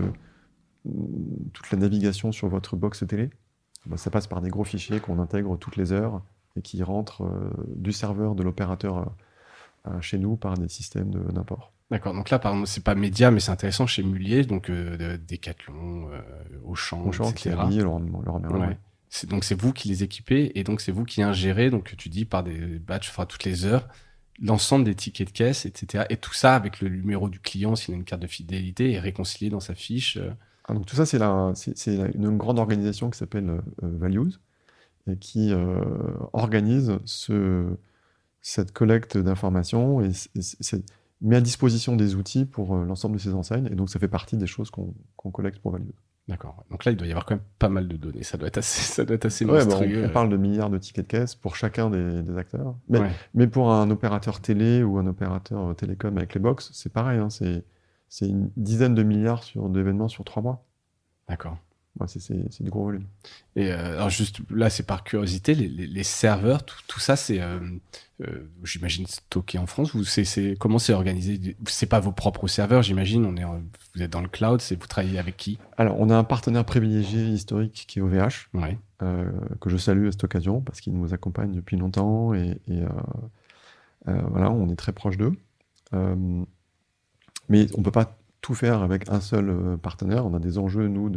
toute la navigation sur votre box télé, ça passe par des gros fichiers qu'on intègre toutes les heures et qui rentrent du serveur de l'opérateur chez nous par des systèmes d'import. D'accord, donc là, par exemple, c'est pas média, mais c'est intéressant chez Mullier, donc Decathlon, Auchan, etc. Qui leur ouais. Donc c'est vous qui les équipez, et donc c'est vous qui ingérez, donc tu dis par des batchs, toutes les heures, l'ensemble des tickets de caisse, etc. Et tout ça avec le numéro du client, s'il a une carte de fidélité, est réconcilié dans sa fiche. Donc tout ça, c'est une grande organisation qui s'appelle Values, et qui organise cette collecte d'informations et met à disposition des outils pour l'ensemble de ces enseignes. Et donc, ça fait partie des choses qu'on collecte pour Values. D'accord. Donc là, il doit y avoir quand même pas mal de données. Ça doit être assez monstrueux. On parle de milliards de tickets de caisse pour chacun des acteurs. Mais pour un opérateur télé ou un opérateur télécom avec les box, c'est pareil. Hein, c'est une dizaine de milliards d'événements sur 3 mois. D'accord. Ouais, c'est du gros volume. Et alors juste là, c'est par curiosité, les serveurs, tout ça, c'est, j'imagine, stocké en France. Comment c'est organisé? C'est pas vos propres serveurs, j'imagine. Vous êtes dans le cloud. Vous travaillez avec qui? Alors, on a un partenaire privilégié historique qui est OVH, ouais. Que je salue à cette occasion parce qu'il nous accompagne depuis longtemps et voilà, on est très proche d'eux. Mais on peut pas tout faire avec un seul partenaire. On a des enjeux, nous,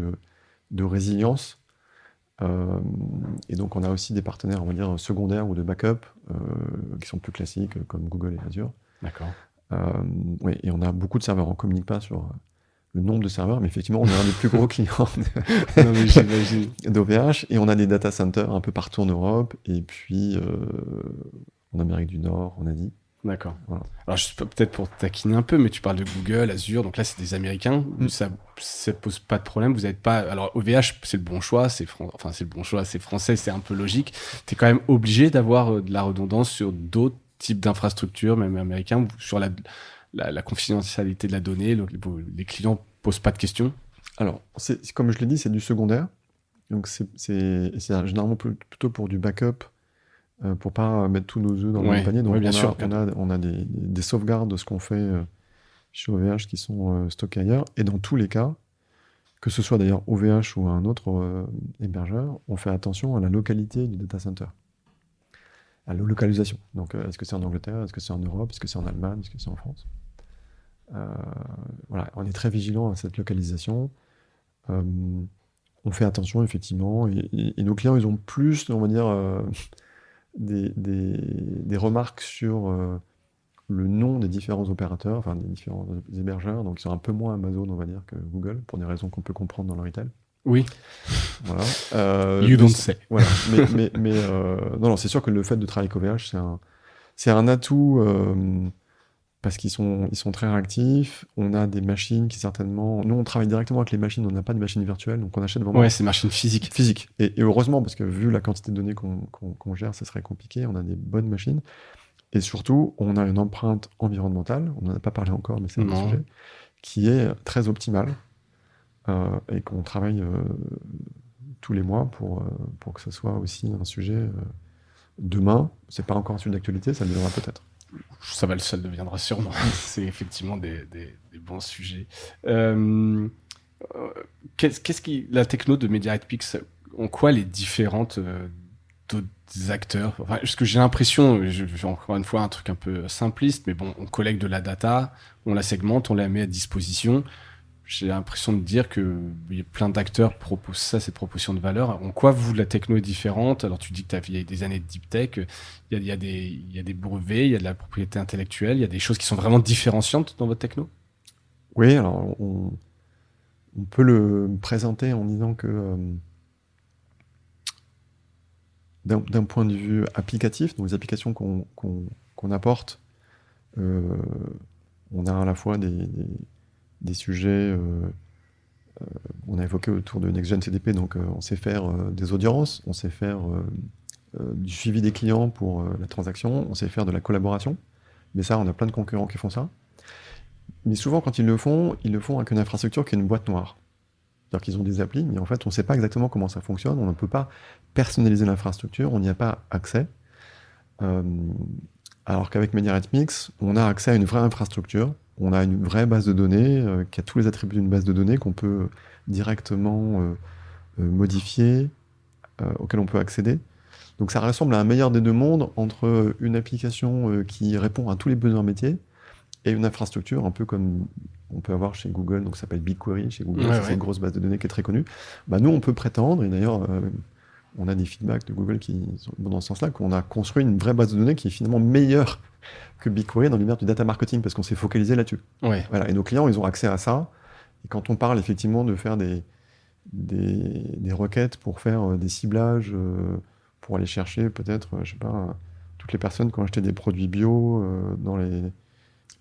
de résilience. Et donc, on a aussi des partenaires, on va dire, secondaires ou de backup qui sont plus classiques, comme Google et Azure. D'accord. Oui, et on a beaucoup de serveurs. On ne communique pas sur le nombre de serveurs, mais effectivement, on est un des plus gros clients d'OVH. Et on a des data centers un peu partout en Europe, et puis en Amérique du Nord, en Asie. D'accord. Voilà. Alors, peut-être pour taquiner un peu, mais tu parles de Google, Azure, donc là, c'est des Américains. Ça pose pas de problème. Vous n'êtes pas. Alors, OVH, c'est le bon choix. C'est le bon choix. C'est français, c'est un peu logique. Tu es quand même obligé d'avoir de la redondance sur d'autres types d'infrastructures, même américains, sur la confidentialité de la donnée. Les clients posent pas de questions. Alors, comme je l'ai dit, c'est du secondaire. Donc, c'est généralement plutôt pour du backup. Pour pas mettre tous nos œufs dans le même panier. Donc on a des sauvegardes de ce qu'on fait chez OVH qui sont stockés ailleurs. Et dans tous les cas, que ce soit d'ailleurs OVH ou un autre hébergeur, on fait attention à la localité du data center. À la localisation. Donc est-ce que c'est en Angleterre, est-ce que c'est en Europe, est-ce que c'est en Allemagne, est-ce que c'est en France? Voilà, on est très vigilant à cette localisation. On fait attention effectivement. Et nos clients, ils ont plus, on va dire... des remarques sur le nom des différents opérateurs, enfin des différents hébergeurs, donc ils sont un peu moins Amazon, on va dire, que Google, pour des raisons qu'on peut comprendre dans le retail. Oui. Voilà. You don't say. Voilà. Mais non, c'est sûr que le fait de travailler avec OVH, c'est un atout parce qu'ils sont très réactifs. On a des machines qui certainement... Nous, on travaille directement avec les machines, on n'a pas de machines virtuelles, donc on achète vraiment... Ouais, c'est machines physiques. Physiques. Et heureusement, parce que vu la quantité de données qu'on gère, ça serait compliqué. On a des bonnes machines. Et surtout, on a une empreinte environnementale, on n'en a pas parlé encore, mais c'est un sujet, qui est très optimale et qu'on travaille tous les mois pour que ce soit aussi un sujet... Demain, c'est pas encore un sujet d'actualité, ça le deviendra peut-être. Ça le deviendra sûrement. C'est effectivement des bons sujets. Qu'est-ce qui la techno de MediaRedPix, en quoi elle est différente d'autres acteurs? Parce que j'ai l'impression, je fais encore une fois un truc un peu simpliste, mais bon, on collecte de la data, on la segmente, on la met à disposition. J'ai l'impression de dire que plein d'acteurs proposent cette proposition de valeur. En quoi, vous, la techno est différente? Alors, tu dis que il y a des années de deep tech, il y a des brevets, il y a de la propriété intellectuelle, il y a des choses qui sont vraiment différenciantes dans votre techno? Oui, alors, on peut le présenter en disant que d'un point de vue applicatif, donc les applications qu'on apporte, on a à la fois des sujets, on a évoqué autour de NextGen CDP, donc on sait faire des audiences, on sait faire du suivi des clients pour la transaction, on sait faire de la collaboration, mais ça, on a plein de concurrents qui font ça. Mais souvent, quand ils le font avec une infrastructure qui est une boîte noire. C'est-à-dire qu'ils ont des applis, mais en fait, on ne sait pas exactement comment ça fonctionne. On ne peut pas personnaliser l'infrastructure, on n'y a pas accès. Alors qu'avec MediaRhythmix, on a accès à une vraie infrastructure. On a une vraie base de données qui a tous les attributs d'une base de données qu'on peut directement modifier, auquel on peut accéder. Donc ça ressemble à un meilleur des deux mondes entre une application qui répond à tous les besoins métiers et une infrastructure un peu comme on peut avoir chez Google, donc ça s'appelle BigQuery chez Google, c'est une grosse base de données qui est très connue. Bah, nous, on peut prétendre, et d'ailleurs, on a des feedbacks de Google qui sont dans ce sens-là, qu'on a construit une vraie base de données qui est finalement meilleure que BigQuery dans l'univers du data marketing, parce qu'on s'est focalisé là-dessus. Ouais. Voilà, et nos clients, ils ont accès à ça. Et quand on parle effectivement de faire des requêtes pour faire des ciblages, pour aller chercher peut-être, je sais pas, toutes les personnes qui ont acheté des produits bio dans les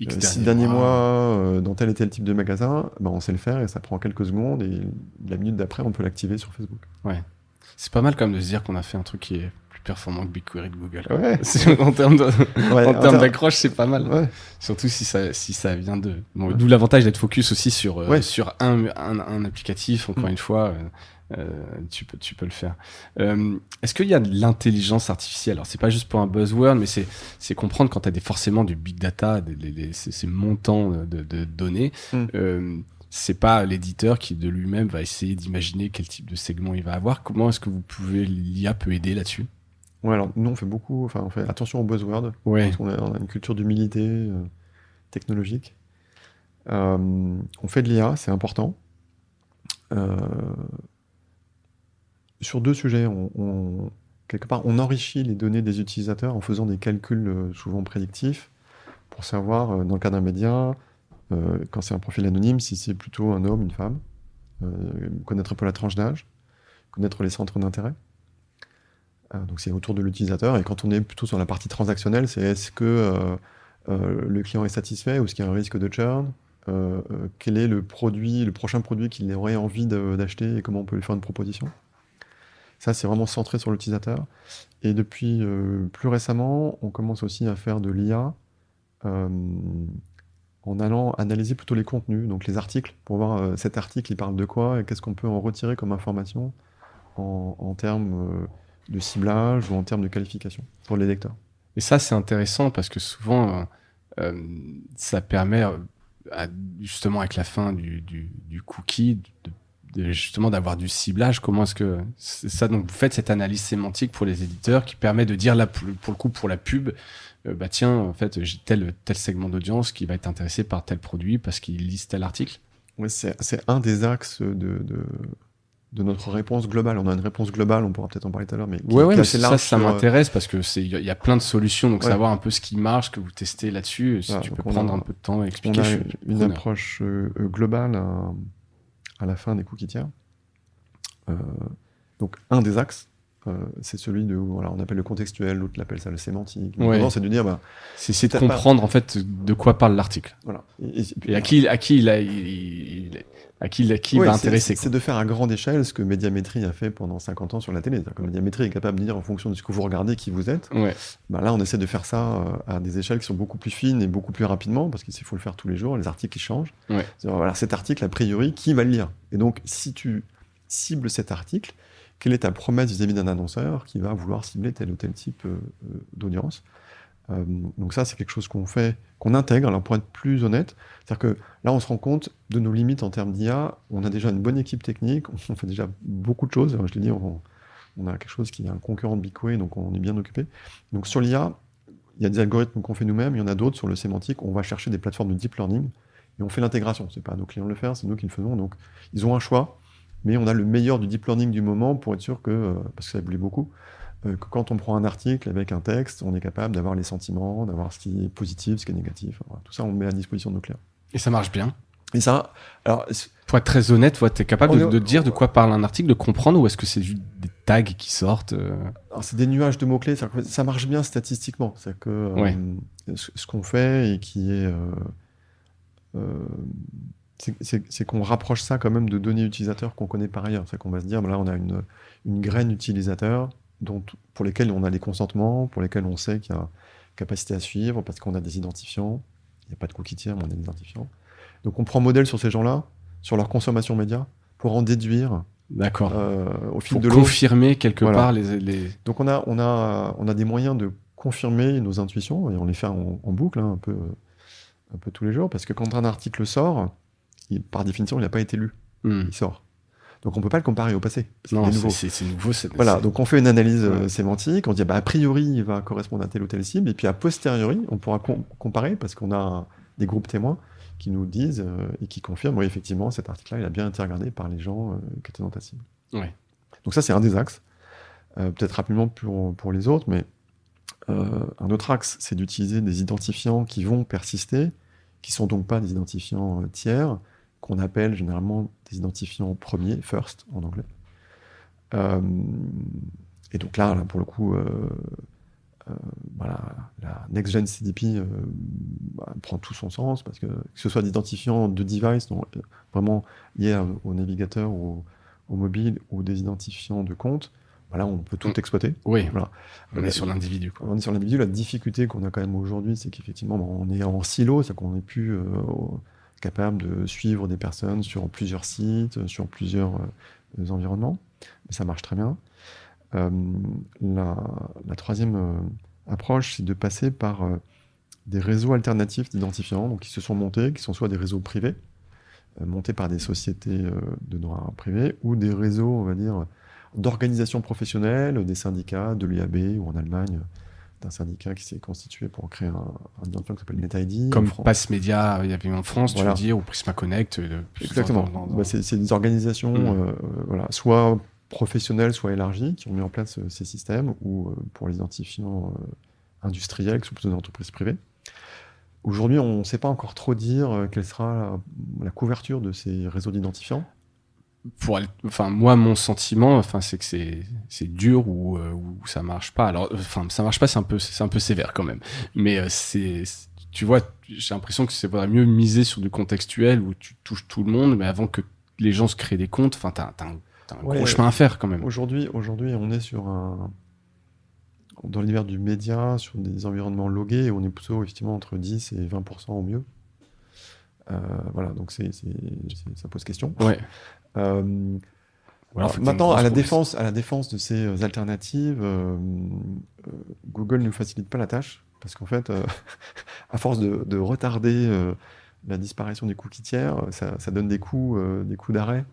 6 derniers mois dans tel et tel type de magasin, ben on sait le faire et ça prend quelques secondes et la minute d'après, on peut l'activer sur Facebook. Ouais. C'est pas mal quand même de se dire qu'on a fait un truc qui est plus performant que BigQuery de Google. Ouais. En termes d'accroche, c'est pas mal. Ouais. Surtout si ça vient de... Bon, d'où l'avantage d'être focus aussi sur un applicatif, encore une fois... tu peux le faire. Est-ce qu'il y a de l'intelligence artificielle? Alors, c'est pas juste pour un buzzword, mais c'est comprendre quand tu as forcément du big data, ces montants de données. C'est pas l'éditeur qui de lui-même va essayer d'imaginer quel type de segment il va avoir. Comment est-ce que l'IA peut aider là-dessus? Ouais, alors nous on fait attention aux buzzwords. Ouais. Parce qu'on a une culture d'humilité technologique. On fait de l'IA, c'est important. Sur deux sujets, quelque part, on enrichit les données des utilisateurs en faisant des calculs souvent prédictifs pour savoir, dans le cas d'un média, quand c'est un profil anonyme, si c'est plutôt un homme, une femme, connaître un peu la tranche d'âge, connaître les centres d'intérêt. Donc c'est autour de l'utilisateur. Et quand on est plutôt sur la partie transactionnelle, c'est est-ce que le client est satisfait ou est-ce qu'il y a un risque de churn, quel est le prochain produit qu'il aurait envie d'acheter et comment on peut lui faire une proposition. Ça, c'est vraiment centré sur l'utilisateur. Et depuis plus récemment, on commence aussi à faire de l'IA en allant analyser plutôt les contenus, donc les articles, pour voir cet article, il parle de quoi et qu'est-ce qu'on peut en retirer comme information en termes de ciblage ou en termes de qualification pour les lecteurs. Et ça, c'est intéressant parce que souvent, ça permet, justement avec la fin du cookie, justement d'avoir du ciblage. Comment est-ce que c'est ça? Donc vous faites cette analyse sémantique pour les éditeurs qui permet de dire là pour le coup pour la pub, bah tiens en fait j'ai tel segment d'audience qui va être intéressé par tel produit parce qu'il lise tel article. Oui, c'est un des axes de notre réponse globale. On a une réponse globale, on pourra peut-être en parler tout à l'heure, mais qui est assez large. Ça m'intéresse parce que il y a plein de solutions, donc savoir un peu ce qui marche, ce que vous testez là-dessus, si tu peux prendre un peu de temps et expliquer. On a une approche globale à la fin des cookies tiers. Donc un des axes, c'est celui de, voilà, on appelle le contextuel, l'autre l'appelle ça le sémantique. Donc, c'est de dire, c'est de comprendre en fait de quoi parle l'article. Voilà. Et à qui va intéresser. C'est de faire à grande échelle ce que Médiamétrie a fait pendant 50 ans sur la télé. C'est-à-dire que Médiamétrie est capable de dire en fonction de ce que vous regardez qui vous êtes. Là, on essaie de faire ça à des échelles qui sont beaucoup plus fines et beaucoup plus rapidement, parce qu'il faut le faire tous les jours, les articles qui changent. Voilà, cet article, a priori, qui va le lire? Et donc, si tu cibles cet article, quelle est ta promesse vis-à-vis d'un annonceur qui va vouloir cibler tel ou tel type d'audience? Donc ça, c'est quelque chose qu'on fait, qu'on intègre. Alors pour être plus honnête, c'est-à-dire que là, on se rend compte de nos limites en termes d'IA. On a déjà une bonne équipe technique, on fait déjà beaucoup de choses. Je l'ai dit, on a quelque chose qui est un concurrent de BigQuery, donc on est bien occupé. Donc sur l'IA, il y a des algorithmes qu'on fait nous-mêmes, il y en a d'autres sur le sémantique. On va chercher des plateformes de deep learning et on fait l'intégration. C'est pas à nos clients de le faire, c'est nous qui le faisons. Donc ils ont un choix, mais on a le meilleur du deep learning du moment pour être sûr que, parce que ça évolue beaucoup, que quand on prend un article avec un texte, on est capable d'avoir les sentiments, d'avoir ce qui est positif, ce qui est négatif. Voilà. Tout ça, on le met à disposition de nos clients. Et ça marche bien. Et ça, alors, pour être très honnête, tu es capable de dire de quoi parle un article, de comprendre, ou est-ce que c'est juste des tags qui sortent Alors, c'est des nuages de mots-clés. Ça marche bien statistiquement. C'est que ce qu'on fait et qui est... c'est qu'on rapproche ça quand même de données utilisateurs qu'on connaît par ailleurs. C'est qu'on va se dire, là, on a une graine utilisateur pour lesquels on a les consentements, pour lesquels on sait qu'il y a capacité à suivre, parce qu'on a des identifiants. Il n'y a pas de cookie tiers, mais on a des identifiants. Donc on prend modèle sur ces gens-là, sur leur consommation média, pour en déduire D'accord. au fil Pour de l'eau. confirmer quelque Voilà. part les... Donc on a des moyens de confirmer nos intuitions, et on les fait en boucle, hein, un peu tous les jours, parce que quand un article sort, par définition, il n'a pas été lu. Il sort. Donc on peut pas le comparer au passé. Non, nouveau. c'est nouveau. Voilà, donc on fait une analyse sémantique, on dit a priori il va correspondre à telle ou telle cible, et puis a posteriori on pourra comparer parce qu'on a des groupes témoins qui nous disent et qui confirment, oui effectivement cet article-là il a bien été regardé par les gens qui étaient dans ta cible. Ouais. Donc ça c'est un des axes. Peut-être rapidement pour les autres, mais un autre axe c'est d'utiliser des identifiants qui vont persister, qui sont donc pas des identifiants tiers, qu'on appelle généralement des identifiants premiers, first en anglais. Et donc là, pour le coup, la Next-Gen CDP prend tout son sens, parce que ce soit d'identifiants de device, donc, vraiment liés au navigateur ou au mobile, ou des identifiants de compte, voilà, on peut tout exploiter. Oui, voilà. On est sur l'individu. On est sur l'individu. La difficulté qu'on a quand même aujourd'hui, c'est qu'effectivement, on est en silo, c'est-à-dire qu'on n'est plus capable de suivre des personnes sur plusieurs sites, sur plusieurs environnements. Mais ça marche très bien. La troisième approche, c'est de passer par des réseaux alternatifs d'identifiants, donc qui se sont montés, qui sont soit des réseaux privés, montés par des sociétés de droit privé, ou des réseaux, on va dire, d'organisations professionnelles, des syndicats, de l'UAB, ou en Allemagne, d'un syndicat qui s'est constitué pour créer un identifiant qui s'appelle NetID. Comme Pass Media, il y avait en France, tu veux dire, ou Prisma Connect. Exactement. C'est des organisations, soit professionnelles, soit élargies, qui ont mis en place ces systèmes, ou pour les identifiants industriels, qui sont plutôt des entreprises privées. Aujourd'hui, on ne sait pas encore trop dire quelle sera la couverture de ces réseaux d'identifiants. Moi, mon sentiment, c'est que c'est dur ou ça marche pas. Alors, ça marche pas, c'est un peu sévère quand même. Mais tu vois, j'ai l'impression que c'est mieux miser sur du contextuel où tu touches tout le monde, mais avant que les gens se créent des comptes, t'as un gros chemin à faire quand même. Aujourd'hui, on est dans l'univers du média, sur des environnements logués, et on est plutôt effectivement entre 10 et 20% au mieux. Voilà, donc ça pose question. Ouais. Maintenant, à la défense de ces alternatives, Google ne nous facilite pas la tâche, parce qu'en fait, à force de retarder la disparition des cookies tiers, ça donne des coups d'arrêt,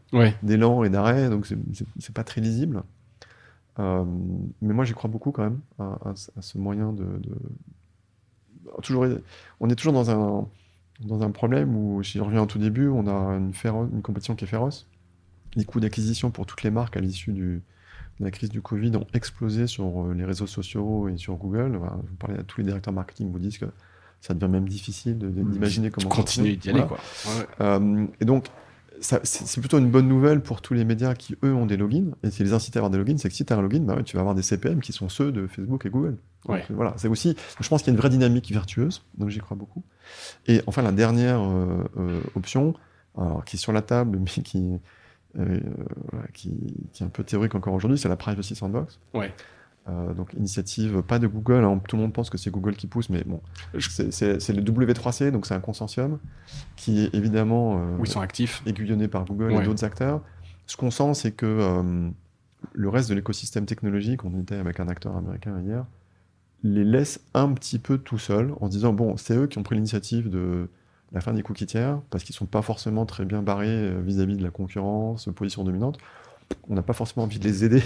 d'élan et d'arrêt, donc c'est pas très lisible. Mais moi, j'y crois beaucoup quand même à ce moyen on est toujours dans un problème où, si je reviens au tout début, on a une compétition qui est féroce. Les coûts d'acquisition pour toutes les marques à l'issue de la crise du Covid ont explosé sur les réseaux sociaux et sur Google. Vous parlez à tous les directeurs marketing, vous disent que ça devient même difficile d'imaginer comment continuer d'y aller. Quoi. Ouais. Et donc, c'est plutôt une bonne nouvelle pour tous les médias qui, eux, ont des logins. Et si les inciter à avoir des logins, c'est que si tu as un login, tu vas avoir des CPM qui sont ceux de Facebook et Google. Donc, voilà, c'est aussi. Je pense qu'il y a une vraie dynamique vertueuse, donc j'y crois beaucoup. Et enfin, la dernière option, alors, qui est sur la table, mais qui est un peu théorique encore aujourd'hui, c'est la Privacy Sandbox. Donc, initiative, pas de Google, hein, tout le monde pense que c'est Google qui pousse, mais bon, c'est le W3C, donc c'est un consortium qui est évidemment ils sont actifs, aiguillonné par Google et d'autres acteurs. Ce qu'on sent, c'est que le reste de l'écosystème technologique, on était avec un acteur américain hier, les laisse un petit peu tout seuls en se disant, bon, c'est eux qui ont pris l'initiative de la fin des cookies tiers, parce qu'ils ne sont pas forcément très bien barrés vis-à-vis de la concurrence, position dominante. On n'a pas forcément envie de les aider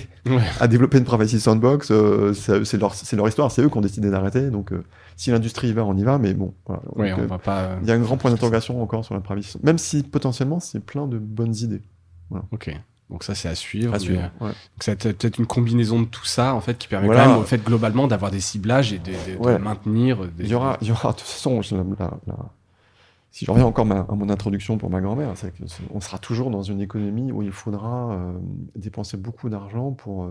à développer une privacy sandbox. C'est leur histoire, c'est eux qui ont décidé d'arrêter. Donc, si l'industrie y va, on y va. Mais bon, voilà. On va pas. Il y a un grand point d'interrogation encore sur la privacy, même si potentiellement c'est plein de bonnes idées. Voilà. Ok. Donc ça, c'est à suivre. Ouais. Donc ça va être peut-être une combinaison de tout ça, en fait, qui permet quand même, en fait, globalement, d'avoir des ciblages et de maintenir. Il y aura, de toute façon, si je reviens encore à mon introduction pour ma grand-mère, c'est qu'on sera toujours dans une économie où il faudra dépenser beaucoup d'argent pour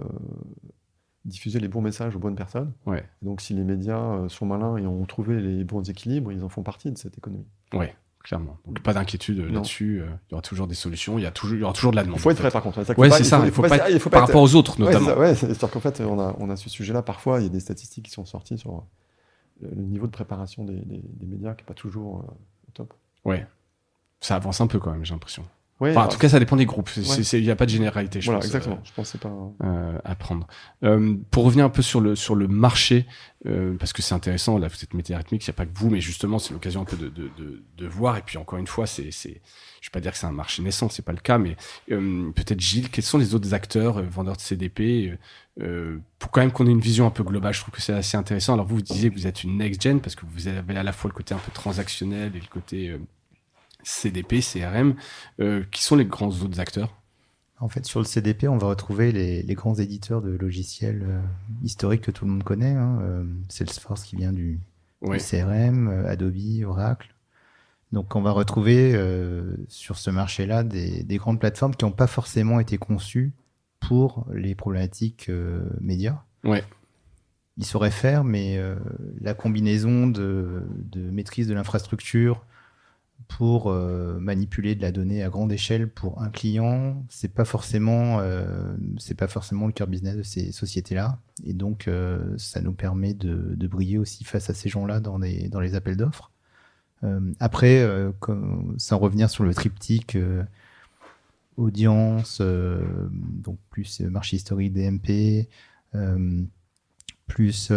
diffuser les bons messages aux bonnes personnes. Donc si les médias sont malins et ont trouvé les bons équilibres, ils en font partie de cette économie. Ouais, clairement. Donc pas d'inquiétude là-dessus. Il y aura toujours des solutions. Il y aura toujours de la demande. Il faut être prêt par contre. C'est ça. Il faut pas être par rapport aux autres notamment. C'est-à-dire qu'en fait, on a ce sujet-là. Parfois, il y a des statistiques qui sont sorties sur le niveau de préparation des médias qui n'est pas toujours au top. Ouais. Ça avance un peu quand même, j'ai l'impression. Ouais, Enfin, en tout cas, ça dépend des groupes. Il Ouais. n'y a pas de généralité, je voilà, pense. exactement. Je pense que c'est pas. À prendre. Pour revenir un peu sur le marché, parce que c'est intéressant, là, vous êtes Médiarythmics, il n'y a pas que vous, mais justement, c'est l'occasion un peu de voir. Et puis, encore une fois, je ne vais pas dire que c'est un marché naissant, c'est pas le cas, mais peut-être Gilles, quels sont les autres acteurs, vendeurs de CDP, pour quand même qu'on ait une vision un peu globale, je trouve que c'est assez intéressant. Alors, vous disiez que vous êtes une next-gen, parce que vous avez à la fois le côté un peu transactionnel et le côté CDP, CRM. Qui sont les grands autres acteurs? En fait, sur le CDP, on va retrouver les grands éditeurs de logiciels historiques que tout le monde connaît. Salesforce qui vient du CRM, Adobe, Oracle. Donc, on va retrouver sur ce marché-là des grandes plateformes qui n'ont pas forcément été conçues pour les problématiques médias. Ouais. Ils sauraient faire, mais la combinaison de maîtrise de l'infrastructure pour manipuler de la donnée à grande échelle pour un client, c'est pas forcément le cœur business de ces sociétés-là. Et donc, ça nous permet de briller aussi face à ces gens-là dans les appels d'offres. Après, sans revenir sur le triptyque audience, donc plus marché historique DMP, plus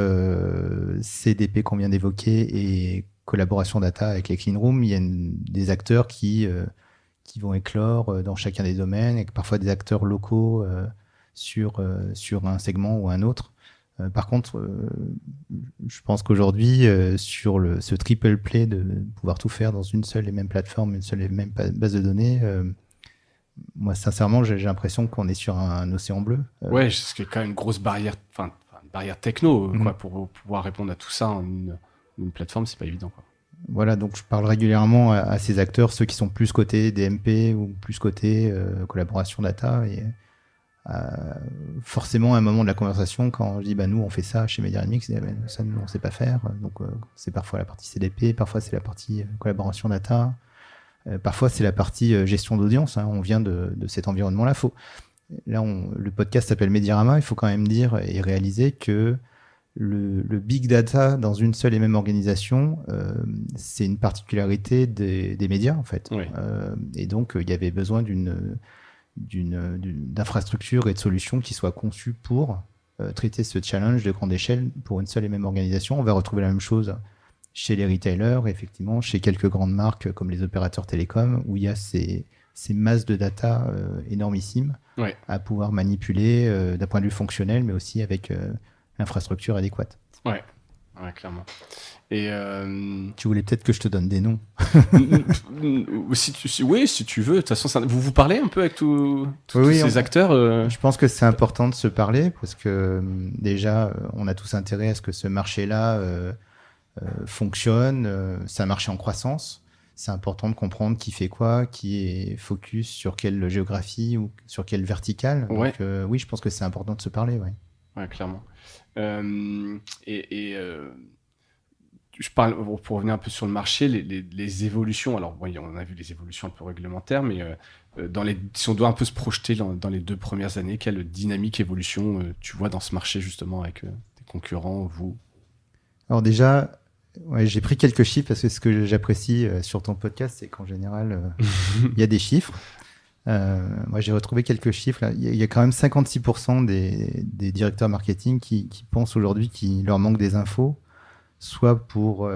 CDP qu'on vient d'évoquer et collaboration data avec les clean rooms, il y a des acteurs qui vont éclore dans chacun des domaines, et parfois des acteurs locaux sur un segment ou un autre. Par contre, je pense qu'aujourd'hui, sur ce triple play de pouvoir tout faire dans une seule et même plateforme, une seule et même base de données, moi, sincèrement, j'ai l'impression qu'on est sur un océan bleu. Ouais, ce qui est quand même une grosse barrière, une barrière techno, quoi, pour pouvoir répondre à tout ça en une plateforme, c'est pas évident, quoi. Voilà, donc je parle régulièrement à ces acteurs, ceux qui sont plus côté DMP ou plus côté collaboration data. Et forcément, à un moment de la conversation, quand je dis nous on fait ça chez Médiarythmics, ça nous on sait pas faire. Donc c'est parfois la partie CDP, parfois c'est la partie collaboration data, parfois c'est la partie gestion d'audience. On vient de cet environnement-là. Le podcast s'appelle Médiarama. Il faut quand même dire et réaliser que le big data dans une seule et même organisation, c'est une particularité des médias en fait. Oui. Et donc il y avait besoin d'infrastructures et de solutions qui soient conçues pour traiter ce challenge de grande échelle pour une seule et même organisation. On va retrouver la même chose chez les retailers, effectivement, chez quelques grandes marques comme les opérateurs télécoms, où il y a ces masses de data énormissimes à pouvoir manipuler d'un point de vue fonctionnel, mais aussi avec l'infrastructure adéquate. Ouais, clairement. Et tu voulais peut-être que je te donne des noms. si tu veux. De toute façon, vous parlez un peu avec tous ces acteurs. Je pense que c'est important de se parler parce que déjà, on a tous intérêt à ce que ce marché-là fonctionne. C'est un marché en croissance. C'est important de comprendre qui fait quoi, qui est focus sur quelle géographie ou sur quelle verticale. Ouais. Donc, oui, je pense que c'est important de se parler. Ouais, clairement. Je parle, pour revenir un peu sur le marché, les évolutions. Alors, on a vu les évolutions un peu réglementaires, mais si on doit un peu se projeter dans les 2 premières années, quelle dynamique, évolution tu vois dans ce marché, justement, avec tes concurrents, vous? Alors déjà, j'ai pris quelques chiffres parce que ce que j'apprécie sur ton podcast, c'est qu'en général, il y a des chiffres. Moi, j'ai retrouvé quelques chiffres. Là. Il y a quand même 56% des directeurs marketing qui pensent aujourd'hui qu'il leur manque des infos, soit pour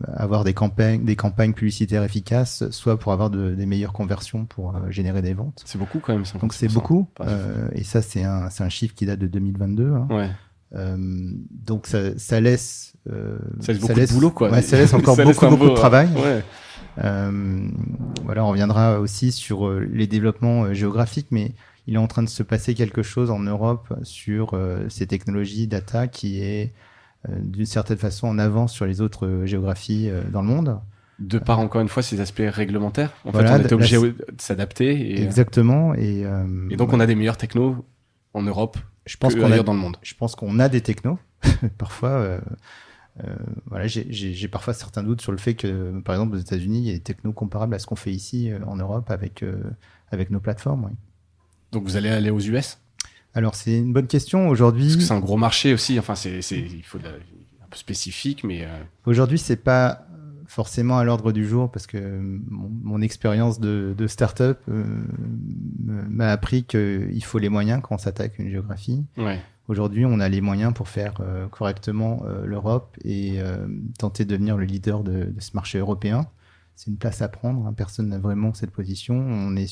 avoir des campagnes publicitaires efficaces, soit pour avoir des meilleures conversions pour générer des ventes. C'est beaucoup quand même. 50%. Donc c'est beaucoup. Et ça, c'est un chiffre qui date de 2022. Ouais. Donc ça laisse beaucoup de boulot, quoi. Ouais, ça laisse encore beaucoup de travail. Ouais. Voilà, on reviendra aussi sur les développements géographiques, mais il est en train de se passer quelque chose en Europe sur ces technologies data qui est d'une certaine façon en avance sur les autres géographies dans le monde. De par, encore une fois, ces aspects réglementaires. En voilà, fait, on était obligé de s'adapter. Exactement. Et donc, on a des meilleurs technos en Europe qu'ailleurs dans le monde. Je pense qu'on a des technos. Parfois, voilà, j'ai parfois certains doutes sur le fait que, par exemple, aux États-Unis, il y a des technos comparables à ce qu'on fait ici en Europe avec nos plateformes. Oui. Donc, vous allez aller aux US ? Alors, c'est une bonne question aujourd'hui. Parce que c'est un gros marché aussi. Enfin, il faut un peu spécifique, mais aujourd'hui, c'est pas forcément à l'ordre du jour parce que mon expérience de start-up m'a appris qu'il faut les moyens quand on s'attaque à une géographie. Ouais. Aujourd'hui, on a les moyens pour faire correctement l'Europe et tenter de devenir le leader de ce marché européen. C'est une place à prendre, hein. Personne n'a vraiment cette position. On est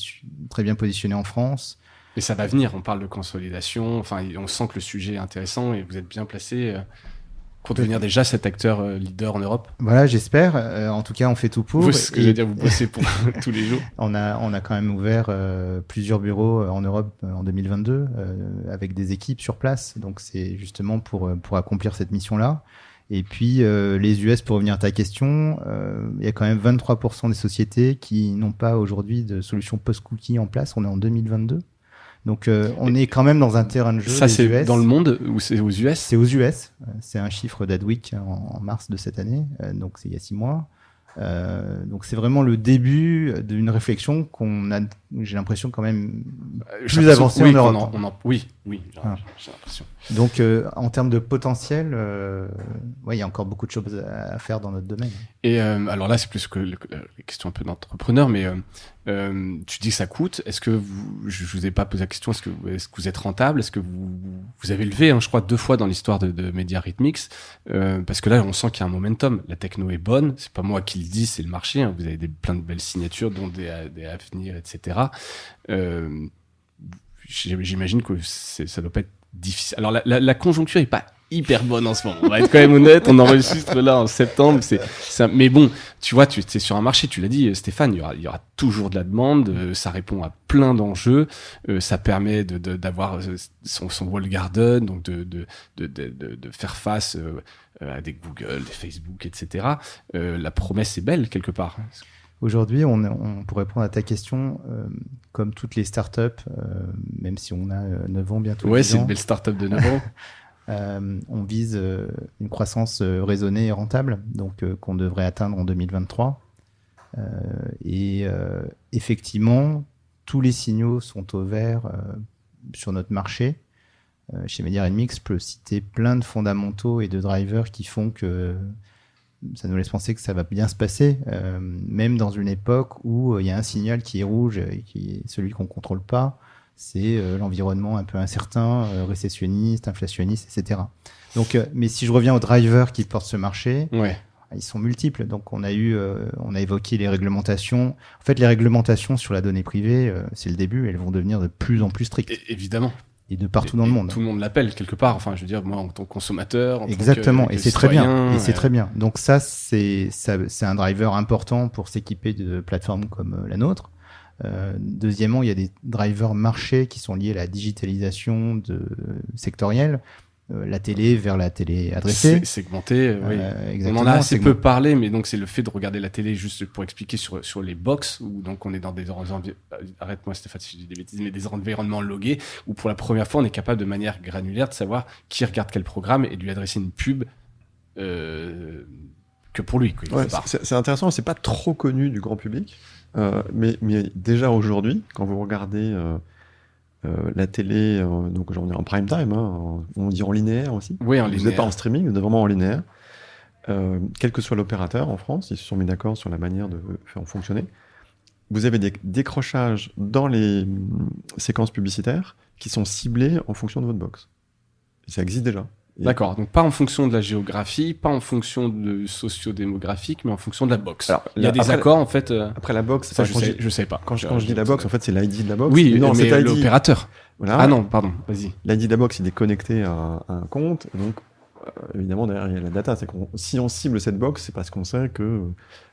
très bien positionné en France. Et ça va venir, on parle de consolidation, enfin, on sent que le sujet est intéressant et vous êtes bien placé pour devenir déjà cet acteur leader en Europe. Voilà, j'espère. En tout cas, on fait tout pour. Vous, ce que je veux dire, vous bossez pour tous les jours. On a quand même ouvert plusieurs bureaux en Europe en 2022 avec des équipes sur place. Donc, c'est justement pour accomplir cette mission-là. Et puis, les US, pour revenir à ta question, il y a quand même 23% des sociétés qui n'ont pas aujourd'hui de solution post-cookie en place. On est en 2022. Donc, on est quand même dans un terrain de jeu. Ça, c'est US. dans le monde ou c'est aux US? C'est aux US. C'est un chiffre d'Adweek en mars de cette année. Donc, c'est il y a 6 mois. Donc, c'est vraiment le début d'une réflexion qu'on a, j'ai l'impression, quand même plus avancée en Europe. Oui, j'ai l'impression. Donc, en termes de potentiel, il y a encore beaucoup de choses à faire dans notre domaine. Et alors là, c'est plus que la question un peu d'entrepreneur, mais tu dis que ça coûte. Est-ce que je vous ai pas posé la question, est-ce que vous êtes rentable? Est-ce que vous avez levé, je crois, 2 fois dans l'histoire de MediaRhythmix, parce que là, on sent qu'il y a un momentum. La techno est bonne. C'est pas moi qui le dis, c'est le marché. Hein. Vous avez plein de belles signatures, dont des Avenir, etc. J'imagine que ça doit pas être difficile. Alors la conjoncture est pas hyper bonne en ce moment. On va être quand même honnête. On enregistre là en septembre. Mais bon, tu vois, c'est sur un marché. Tu l'as dit, Stéphane. Il y aura toujours de la demande. Ça répond à plein d'enjeux. Ça permet d'avoir son wall garden, donc de faire face à des Google, des Facebook, etc. La promesse est belle quelque part. Aujourd'hui, pour répondre à ta question, comme toutes les startups, même si on a 9 ans bientôt. Ouais, c'est une belle startup de 9 ans. On vise une croissance raisonnée et rentable, donc qu'on devrait atteindre en 2023. Effectivement, tous les signaux sont au vert sur notre marché. Chez MediaRhythmix, je peux citer plein de fondamentaux et de drivers qui font que ça nous laisse penser que ça va bien se passer, même dans une époque où il y a un signal qui est rouge et qui est celui qu'on ne contrôle pas. C'est l'environnement un peu incertain, récessionniste, inflationniste, etc. Donc, mais si je reviens aux drivers qui portent ce marché, ils sont multiples. Donc, on a évoqué les réglementations. En fait, les réglementations sur la donnée privée, c'est le début. Elles vont devenir de plus en plus strictes. Évidemment. Et de partout dans le monde. Tout le monde l'appelle quelque part. Enfin, je veux dire, moi, en tant que consommateur, exactement. Et c'est très bien. Et c'est très bien. Donc ça, c'est un driver important pour s'équiper de plateformes comme la nôtre. Deuxièmement, il y a des drivers marchés qui sont liés à la digitalisation sectorielle. La télé vers la télé adressée. Segmentée, oui. On en a assez peu parlé, mais donc c'est le fait de regarder la télé, juste pour expliquer, sur les box, où donc on est dans arrête-moi Stéphane si je dis des bêtises, mais des environnements logués, où pour la première fois on est capable de manière granulaire de savoir qui regarde quel programme et de lui adresser une pub que pour lui. Quoi, c'est intéressant, c'est pas trop connu du grand public, mais déjà aujourd'hui, quand vous regardez... la télé, donc on est en prime time, on dit en linéaire aussi. Oui, en linéaire. Vous n'êtes pas en streaming, vous êtes vraiment en linéaire. Quel que soit l'opérateur en France, ils se sont mis d'accord sur la manière de faire fonctionner. Vous avez des décrochages dans les séquences publicitaires qui sont ciblés en fonction de votre box. Et ça existe déjà. D'accord, donc pas en fonction de la géographie, pas en fonction de socio-démographique, mais en fonction de la box. Alors, il y a des accords en fait. Après la box, ça je sais pas. Quand je dis la box, en fait, c'est l'ID de la box. Oui, non, mais l'opérateur. Voilà. Ah non, pardon, vas-y. L'ID de la box, il est connecté à un compte, donc évidemment derrière il y a la data. C'est si on cible cette box, c'est parce qu'on sait que